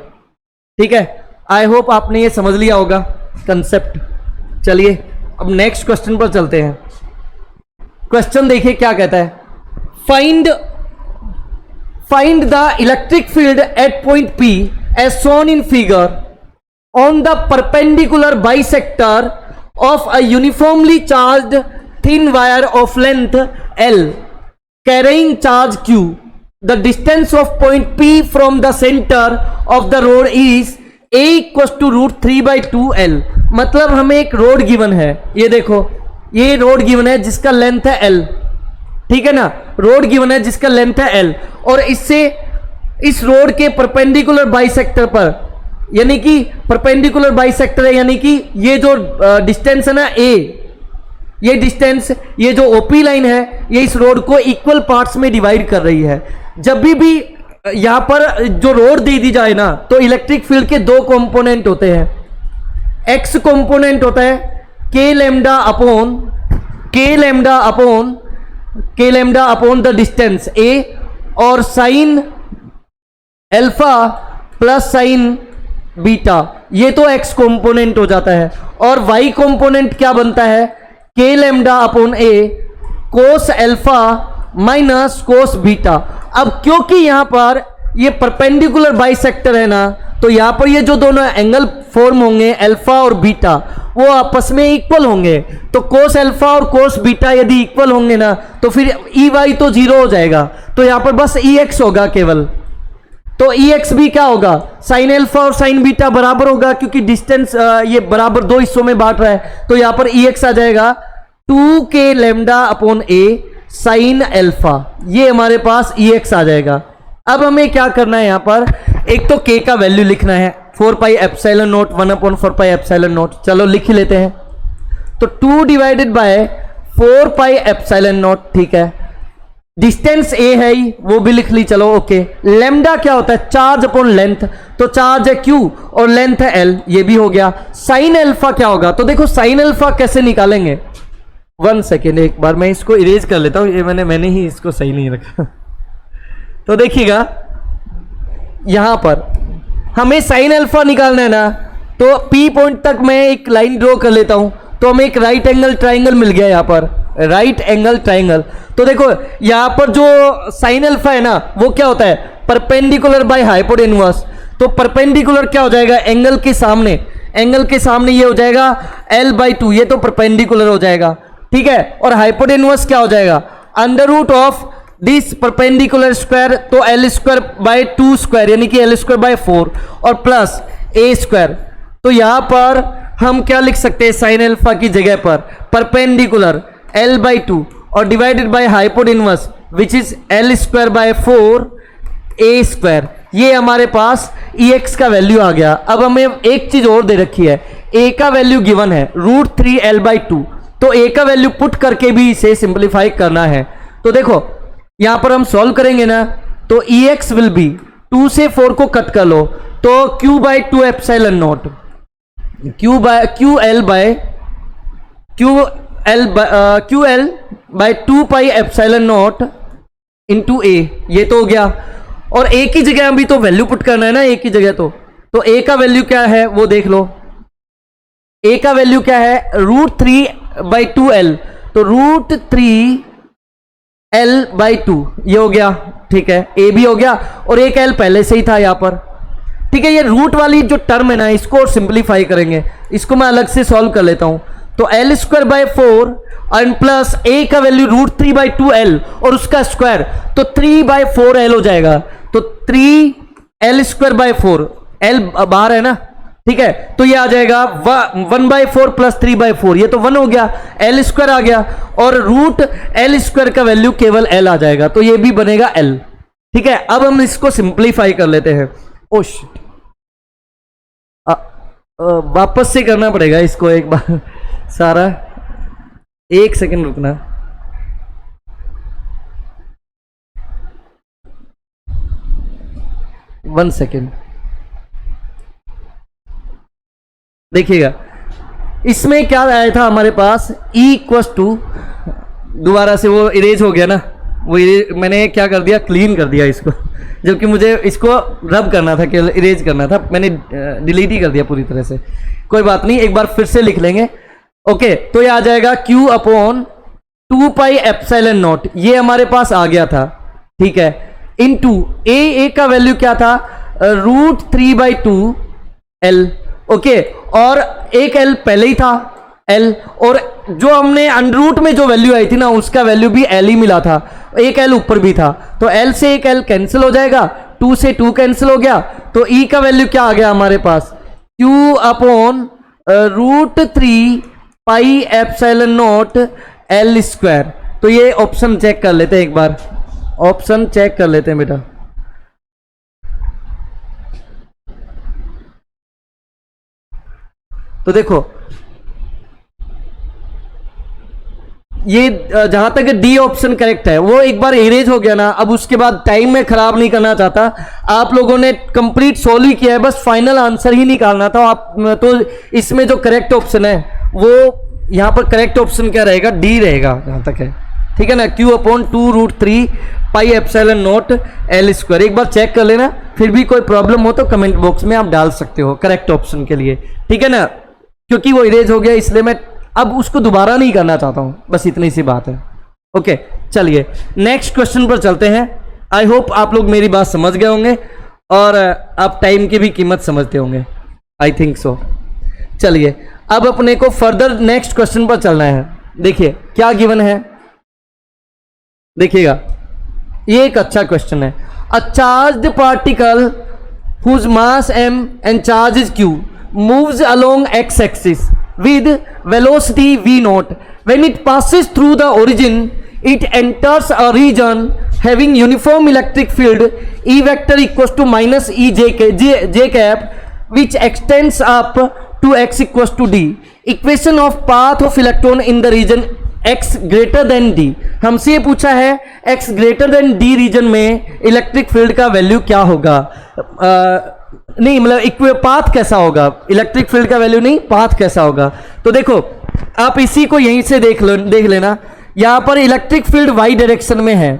ठीक है, आई होप आपने ये समझ लिया होगा कंसेप्ट। चलिए अब नेक्स्ट क्वेश्चन पर चलते हैं। क्वेश्चन देखिए क्या कहता है, find the electric field at point P as shown in figure on the perpendicular bisector of a uniformly charged thin wire of length L carrying charge Q. The distance of point P from the center of the rod is A equals to √3/2L। मतलब हमें एक road given है, ये देखो ये road given है जिसका length है L, ठीक है ना, रोड गिवन है जिसका लेंथ है L, और इससे इस रोड के परपेंडिकुलर बाइसेक्टर पर, यानी कि परपेंडिकुलर बाइसेक्टर है, यानी कि ये जो डिस्टेंस है ना A, ये डिस्टेंस, ये जो OP लाइन है ये इस रोड को इक्वल पार्ट्स में डिवाइड कर रही है। जब भी यहां पर जो रोड दे दी जाए ना तो इलेक्ट्रिक फील्ड के दो कंपोनेंट होते हैं। एक्स कंपोनेंट होता है के lambda upon the distance A, और sine alpha plus sign beta, ये तो एक्स कंपोनेंट हो जाता है। और वाई कंपोनेंट क्या बनता है, के lambda upon A cos alpha minus cos beta. अब क्योंकि यहां पर ये परपेंडिकुलर बाइसेक्टर है ना, तो यहां पर ये जो दोनों एंगल फॉर्म होंगे अल्फा और बीटा वो आपस में इक्वल होंगे। तो कोस अल्फा और कोस बीटा यदि इक्वल होंगे ना तो फिर ई वाई तो जीरो हो जाएगा, तो यहां पर बस ई एक्स होगा केवल। तो ई एक्स भी क्या होगा, साइन अल्फा और साइन बीटा बराबर होगा, क्योंकि डिस्टेंस ये बराबर दो हिस्सों में बांट रहा है, तो यहां पर ई एक्स आ जाएगा 2k lambda upon A sine alpha, ये हमारे पास ई एक्स आ जाएगा। अब हमें क्या करना है, यहां पर एक तो k का वैल्यू लिखना है 4 एप्सिलॉन नॉट 1/4 एप्सिलॉन नॉट, चलो लिख ही लेते हैं। तो 2 डिवाइडेड बाय 4 एप्सिलॉन नॉट, ठीक है। डिस्टेंस A है ही, वो भी लिख ली, चलो ओके। लैम्डा क्या होता है, चार्ज अपॉन लेंथ, तो चार्ज है Q और लेंथ है L, ये भी हो गया। साइन अल्फा क्या होगा, तो देखो साइन अल्फा कैसे निकालेंगे, 1 सेकेंड, एक बार मैं इसको इरेज कर लेता हूं, ये मैंने ही इसको सही नहीं रखा। तो देखिएगा यहां पर हमें साइन अल्फा निकालना है ना, तो P पॉइंट तक मैं एक लाइन ड्रॉ कर लेता हूं, तो हमें एक राइट एंगल ट्राइंगल मिल गया यहां पर, राइट एंगल ट्राइंगल। तो देखो यहां पर जो साइन अल्फा है ना वो क्या होता है, परपेंडिकुलर बाय हाइपोटेन्यूज। तो परपेंडिकुलर क्या हो जाएगा, एंगल के सामने ये हो जाएगा L/2, ये तो परपेंडिकुलर हो जाएगा, ठीक है। और हाइपोटेन्यूज क्या हो जाएगा, under root of this perpendicular square, तो L²/2 स्क्वायर यानी कि L²/4 और प्लस A²। तो यहां पर हम क्या लिख सकते हैं, साइन अल्फा की जगह पर परपेंडिकुलर L/2 और divided by hypotenuse which is L²/4 A²। ये हमारे पास EX का वैल्यू आ गया। अब हमें एक चीज और दे रखी है, A का वैल्यू गिवन है √3L/2, तो A का वैल्यू पुट करके भी इसे सिंप्लीफाई करना है। तो देखो यहां पर हम सॉल्व करेंगे ना, तो EX विल बी 2 से 4 को कट कर लो, तो Q/2 epsilon not, QL/2 epsilon not into A, ये तो हो गया। और A की जगह अभी तो वैल्यू पुट करना है ना, A की जगह तो A का वैल्यू क्या है वो देख लो। A का वैल्यू क्या है, √3/2L, तो √3L/2 ये हो गया, ठीक है। A भी हो गया और एक L पहले से ही था यहां पर, ठीक है। ये रूट वाली जो टर्म है ना इसको और सिंप्लीफाई करेंगे, इसको मैं अलग से सॉल्व कर लेता हूं। तो L²/4 एंड प्लस A का वैल्यू √3/2L और उसका स्क्वायर, तो 3/4L हो जाएगा। तो 3L²/4, L बाहर है ना, ठीक है। तो ये आ जाएगा 1/4 प्लस 3/4, ये तो 1 हो गया, L² आ गया, और √L² का वैल्यू केवल L आ जाएगा, तो ये भी बनेगा L, ठीक है। अब हम इसको सिंप्लीफाई कर लेते हैं। ओ शिट, वापस से करना पड़ेगा इसको एक बार सारा, एक सेकंड रुकना। वन सेकेंड, देखिएगा इसमें क्या आया था हमारे पास, E इक्वस टू, दोबारा से वो इरेज हो गया ना, वो मैंने क्या कर दिया, क्लीन कर दिया इसको, जबकि मुझे इसको रब करना था, केवल इरेज करना था, मैंने डिलीट ही कर दिया पूरी तरह से। कोई बात नहीं, एक बार फिर से लिख लेंगे। ओके, तो ये आ जाएगा Q अपॉन 2 पाई एप्सिलॉन नॉट, ये हमारे पास आ गया था, ठीक है, इनटू ए का वैल्यू क्या था, √3/2 L। ओके, और एक L पहले ही था L, और जो हमने अंडरूट में जो वैल्यू आई थी ना, उसका वैल्यू भी L ही मिला था, एक L ऊपर भी था, तो L से एक L कैंसिल हो जाएगा, 2 से 2 कैंसिल हो गया, तो E का वैल्यू क्या आ गया हमारे पास, Q upon √3 pi epsilon not L square. तो ये ऑप्शन चेक कर लेते हैं, एक बार ऑप्शन चेक कर लेते हैं बेटा। तो देखो ये जहां तक डी ऑप्शन करेक्ट है, वो एक बार इरेज हो गया ना, अब उसके बाद टाइम में खराब नहीं करना चाहता, आप लोगों ने कंप्लीट सोल्व ही किया है, बस फाइनल आंसर ही निकालना था आप। तो इसमें जो करेक्ट ऑप्शन है वो यहां पर करेक्ट ऑप्शन क्या रहेगा, डी रहेगा जहां तक है, ठीक है ना, Q upon 2√3 pi epsilon not L square. एक बार चेक कर लेना, फिर भी कोई प्रॉब्लम हो तो कमेंट बॉक्स में आप डाल सकते हो करेक्ट ऑप्शन के लिए, ठीक है ना, क्योंकि वो इरेज हो गया इसलिए मैं अब उसको दोबारा नहीं करना चाहता हूं, बस इतनी सी बात है। ओके, चलिए नेक्स्ट क्वेश्चन पर चलते हैं। आई होप आप लोग मेरी बात समझ गए होंगे और आप टाइम की भी कीमत समझते होंगे, आई थिंक सो। चलिए अब अपने को फर्दर नेक्स्ट क्वेश्चन पर चलना है। देखिए क्या गिवन है, देखिएगा ये एक अच्छा क्वेश्चन है। A charged particle whose mass m and charge is q moves along x axis with velocity v naught. When it passes through the origin, it enters a region having uniform electric field E vector equals to minus E j cap, which extends up to x equals to d. Equation of path of electron in the region x greater than d. हमसे ये पूछा है x greater than d region में electric field का value क्या होगा, नहीं मतलब पाथ कैसा होगा, इलेक्ट्रिक फील्ड का वैल्यू नहीं, पाथ कैसा होगा। तो देखो आप इसी को यहीं से देख लेना, यहां पर इलेक्ट्रिक फील्ड वाई डायरेक्शन में है,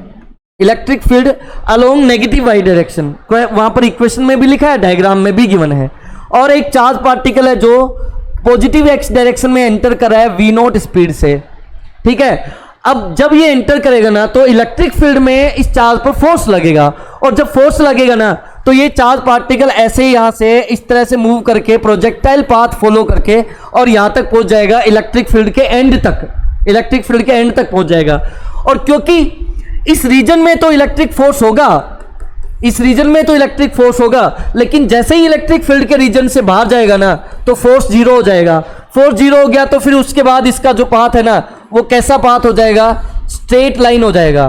electric field along negative Y direction, वहां पर इक्वेशन में भी लिखा है, डायग्राम में भी गिवन है, और एक चार्ज पार्टिकल है जो पॉजिटिव एक्स डायरेक्शन में एंटर कर रहा है वी नॉट स्पीड से, ठीक है। अब जब ये एंटर करेगा ना तो इलेक्ट्रिक फील्ड में इस चार्ज पर फोर्स लगेगा, और जब फोर्स लगेगा ना तो ये चार्ज पार्टिकल ऐसे यहां से इस तरह से मूव करके प्रोजेक्टाइल पाथ फॉलो करके और यहां तक पहुंच जाएगा, इलेक्ट्रिक फील्ड के एंड तक, इलेक्ट्रिक फील्ड के एंड तक पहुंच जाएगा। और क्योंकि इस रीजन में तो इलेक्ट्रिक फोर्स होगा, इस रीजन में तो इलेक्ट्रिक फोर्स होगा, लेकिन जैसे ही इलेक्ट्रिक फील्ड के रीजन से बाहर जाएगा ना तो फोर्स जीरो हो जाएगा। फोर्स जीरो हो गया तो फिर उसके बाद इसका जो पाथ है ना वो कैसा पाथ हो जाएगा, स्ट्रेट लाइन हो जाएगा,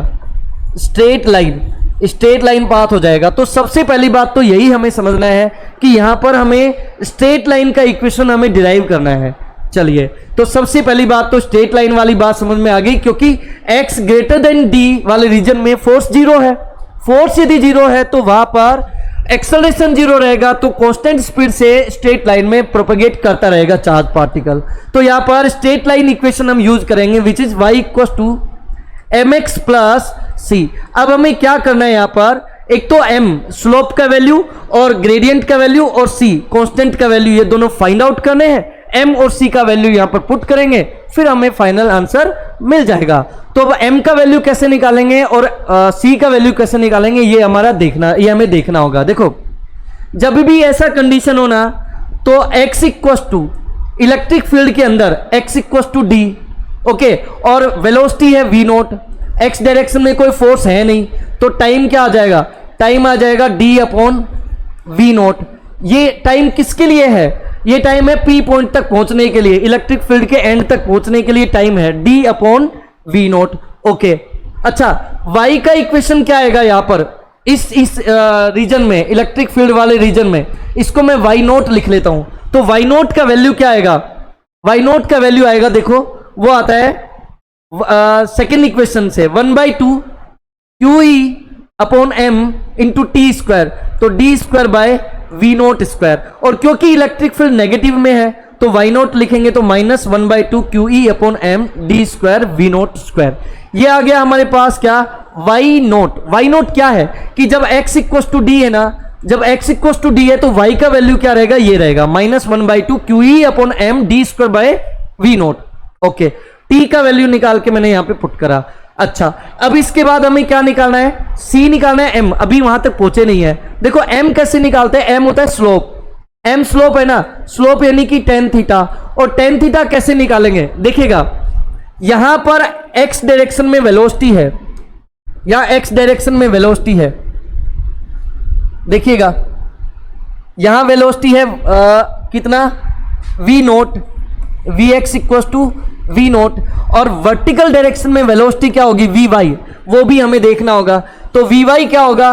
स्ट्रेट लाइन पाथ हो जाएगा। तो सबसे पहली बात तो यही हमें समझना है कि यहां पर हमें स्ट्रेट लाइन का इक्वेशन हमें डिराइव करना है। चलिए तो सबसे पहली बात तो स्ट्रेट लाइन वाली बात समझ में आ गई, क्योंकि x ग्रेटर देन d वाले रीजन में फोर्स जीरो है, फोर्स यदि जीरो है तो वहां पर एक्सेलरेशन जीरो रहेगा, तो कांस्टेंट स्पीड से स्ट्रेट लाइन में प्रोपेगेट करता रहेगा चार्ज पार्टिकल। तो यहां पर स्ट्रेट लाइन इक्वेशन हम यूज करेंगे which is y equal to mx plus c। अब हमें क्या करना है, यहां पर एक तो m स्लोप का वैल्यू और ग्रेडियंट का वैल्यू और c कांस्टेंट का वैल्यू, ये दोनों फाइंड आउट करने हैं। m और c का वैल्यू यहां पर पुट करेंगे, फिर हमें फाइनल आंसर मिल जाएगा। तो अब m का वैल्यू कैसे निकालेंगे और c का वैल्यू कैसे निकालेंगे, ये हमें देखना होगा। देखो जब भी ऐसा कंडीशन हो ना तो x equal to electric field के अंदर x equal to d, okay, और वेलोसिटी है v नॉट, x डायरेक्शन में कोई फोर्स है नहीं, तो टाइम क्या आ जाएगा, टाइम आ जाएगा d अपॉन v नॉट। ये टाइम किसके लिए है, ये टाइम है P पॉइंट तक पहुंचने के लिए, इलेक्ट्रिक फील्ड के एंड तक पहुंचने के लिए टाइम है d upon v not. Okay, अच्छा y का इक्वेशन क्या आएगा यहां पर इस रीजन में, इलेक्ट्रिक फील्ड वाले रीजन में, इसको मैं y नॉट लिख लेता हूं। तो y नॉट का वैल्यू क्या आएगा, वाई नोट का वैल्यू आएगा, देखो वो आता है सेकेंड इक्वेशन से 1/2 QE upon M into t square, तो d square by we naught square. और क्योंकि इलेक्ट्रिक फील्ड नेगेटिव में है तो वाई नोट लिखेंगे तो -1/2 QE upon M D square V naught square. ये आ गया हमारे पास क्या, वाई नोट। वाई नोट क्या है कि जब x इक्वल टू डी है ना, जब x इक्वल टू डी है तो y का वैल्यू क्या रहेगा, ये रहेगा -1/2 QE upon M D square by we naught. Okay, t का वैल्यू निकाल के मैंने यहां पे पुट करा। अच्छा, अब इसके बाद हमें क्या निकालना है, c निकालना है, m। अभी वहां तक पहुंचे नहीं है। देखो m कैसे निकालते हैं, m होता है स्लोप, m स्लोप है ना, स्लोप यानी कि tan थीटा। और tan थीटा कैसे निकालेंगे, देखिएगा यहां पर x डायरेक्शन में वेलोसिटी है, या x डायरेक्शन में वेलोसिटी है, देखिएगा यहां वेलोसिटी है कितना, v naught, vx equal to v naught. और वर्टिकल डायरेक्शन में वेलोसिटी क्या होगी, vy, वो भी हमें देखना होगा। तो vy क्या होगा,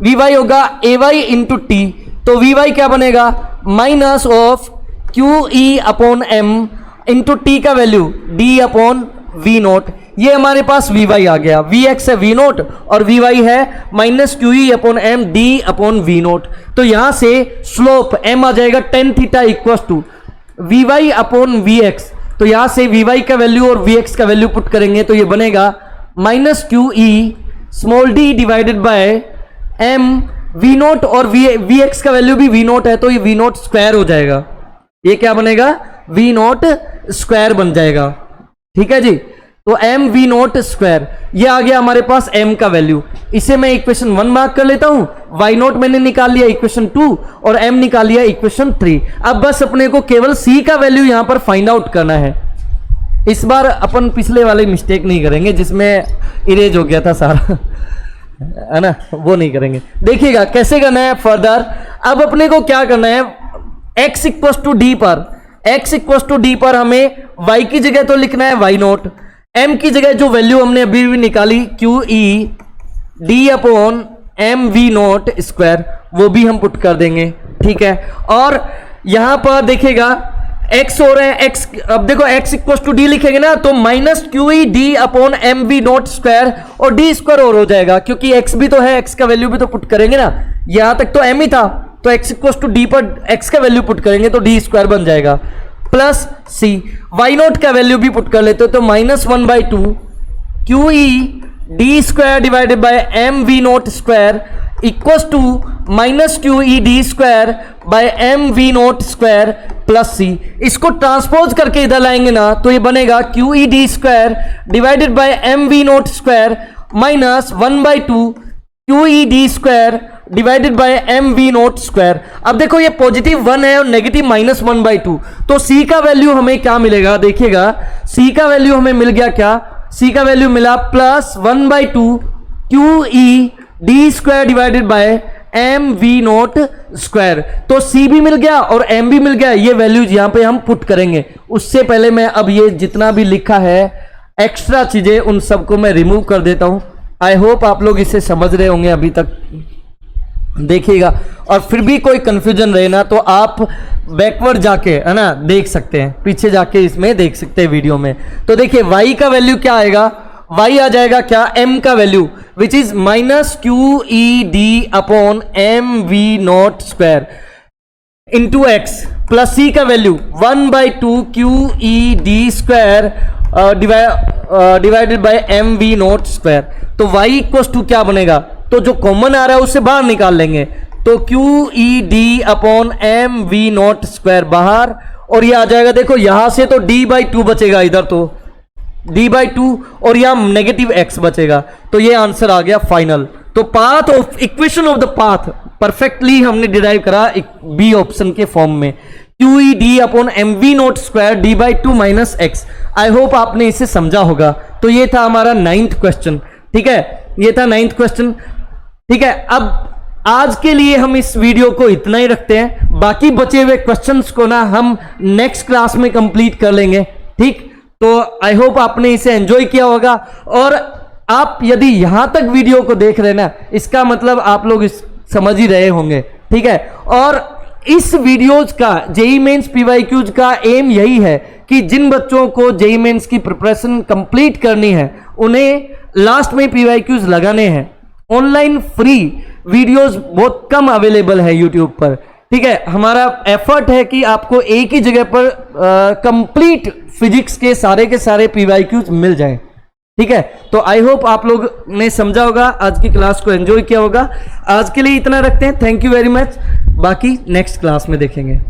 vy होगा ay इंटू टी, तो vy क्या बनेगा, minus of QE upon m into t का value d upon v naught. ये हमारे पास vy आ गया, vx है v नोट और vy है -QE upon m d upon v naught. तो यहां से स्लोप m आ जाएगा tan theta equal to vy upon vx। तो यहां से vy का वैल्यू और vx का वैल्यू पुट करेंगे तो ये बनेगा -QE small d divided by m v naught, और vx का वैल्यू भी v नोट है तो ये v नोट स्क्वायर हो जाएगा। ये क्या बनेगा, v नोट स्क्वायर बन जाएगा। ठीक है जी, तो m v नोट स्क्वायर, ये आ गया हमारे पास m का वैल्यू। इसे मैं इक्वेशन 1 मार्क कर लेता हूं, y नोट मैंने निकाल लिया इक्वेशन 2 और m निकाल लिया इक्वेशन 3। अब बस अपने को केवल c का वैल्यू यहां पर फाइंड आउट करना है। इस बार अपन पिछले वाले मिस्टेक नहीं करेंगे जिसमें इरेज हो गया था सारा, है ना, वो नहीं करेंगे। देखिएगा कैसे करना है फर्दर। अब अपने को क्या करना है, x इक्वल टू डी पर, x इक्वल टू डी पर हमें y की जगह तो लिखना है y नोट, m की जगह जो वैल्यू हमने अभी भी निकाली QE d upon m v naught square, वो भी हम पुट कर देंगे। ठीक है, और यहां पर देखिएगा x हो रहा है x, अब देखो x इक्वल टू डी लिखेंगे ना तो -QE d upon m v naught square, और d स्क्वायर और हो जाएगा क्योंकि x भी तो है, x का वैल्यू भी तो पुट करेंगे ना। यहां तक तो m ही था तो x इक्वल टू डी पर x का वैल्यू पुट करेंगे तो d स्क्वायर बन जाएगा, प्लस c। y नोट का वैल्यू भी पुट कर लेते हो तो -1/2 QE d square divided by m v naught square equal to -QE d square by m v naught square plus c। इसको ट्रांसपोज करके इधर लाएंगे ना तो ये बनेगा QE d square divided by m v naught square -1/2 QE d square divided by m v naught square. अब देखो ये पॉजिटिव 1 है और नेगेटिव -1/2, तो c का वैल्यू हमें क्या मिलेगा, देखिएगा c का वैल्यू हमें मिल गया क्या, c का वैल्यू मिला +1/2 QE d square divided by m v naught square. तो c भी मिल गया और m भी मिल गया, ये वैल्यूज यहां पे हम पुट करेंगे। उससे पहले मैं अब ये जितना भी लिखा है एक्स्ट्रा चीजें उन सबको मैं रिमूव कर देता हूं। आई होप आप लोग इसे समझ रहे होंगे अभी तक। देखिएगा, और फिर भी कोई कंफ्यूजन रहे ना तो आप बैकवर्ड जाके, है ना, देख सकते हैं, पीछे जाके इसमें देख सकते हैं वीडियो में। तो देखिए y का वैल्यू क्या आएगा, y आ जाएगा क्या, m का value which is -QED upon m v naught square into x, plus c का value 1/2 QED square divided by m v naught square. तो y इक्वल टू क्या बनेगा, तो जो कॉमन आ रहा है उसे बाहर निकाल लेंगे, तो QED upon m v naught square बाहर, और ये आ जाएगा, देखो यहां से तो d/2 बचेगा, इधर तो d/2 और यहां नेगेटिव x बचेगा। तो ये आंसर आ गया फाइनल। तो path of equation of the path perfectly हमने डिराइव करा बी ऑप्शन के फॉर्म में, QED upon m v naught square d/2 minus x। I hope आपने इसे समझा होगा। तो ये था हमारा 9th क्वेश्चन। ठीक है, ये था 9th क्वेश्चन। ठीक है, अब आज के लिए हम इस वीडियो को इतना ही रखते हैं, बाकी बचे हुए क्वेश्चंस को ना हम नेक्स्ट क्लास में कंप्लीट कर लेंगे। ठीक, तो आई होप आपने इसे एंजॉय किया होगा, और आप यदि यहां तक वीडियो को देख रहे हैं ना, इसका मतलब आप लोग इस समझ ही रहे होंगे। ठीक है, और इस वीडियोज का जेई मेंस पीवाईक्यूज का एम यही है कि जिन बच्चों को जेई मेंस की प्रिपरेशन कंप्लीट करनी है उन्हें लास्ट में पीवाईक्यूज लगाने हैं। ऑनलाइन फ्री वीडियोस बहुत कम अवेलेबल है यूट्यूब पर, ठीक है। हमारा एफर्ट है कि आपको एक ही जगह पर कंप्लीट फिजिक्स के सारे पीवाईक्यूज मिल जाएं, ठीक है। तो आई होप आप लोग ने समझा होगा, आज की क्लास को एंजॉय किया होगा। आज के लिए इतना रखते हैं, थैंक यू वेरी मच, बाकी नेक्स्ट क्लास में देखेंगे।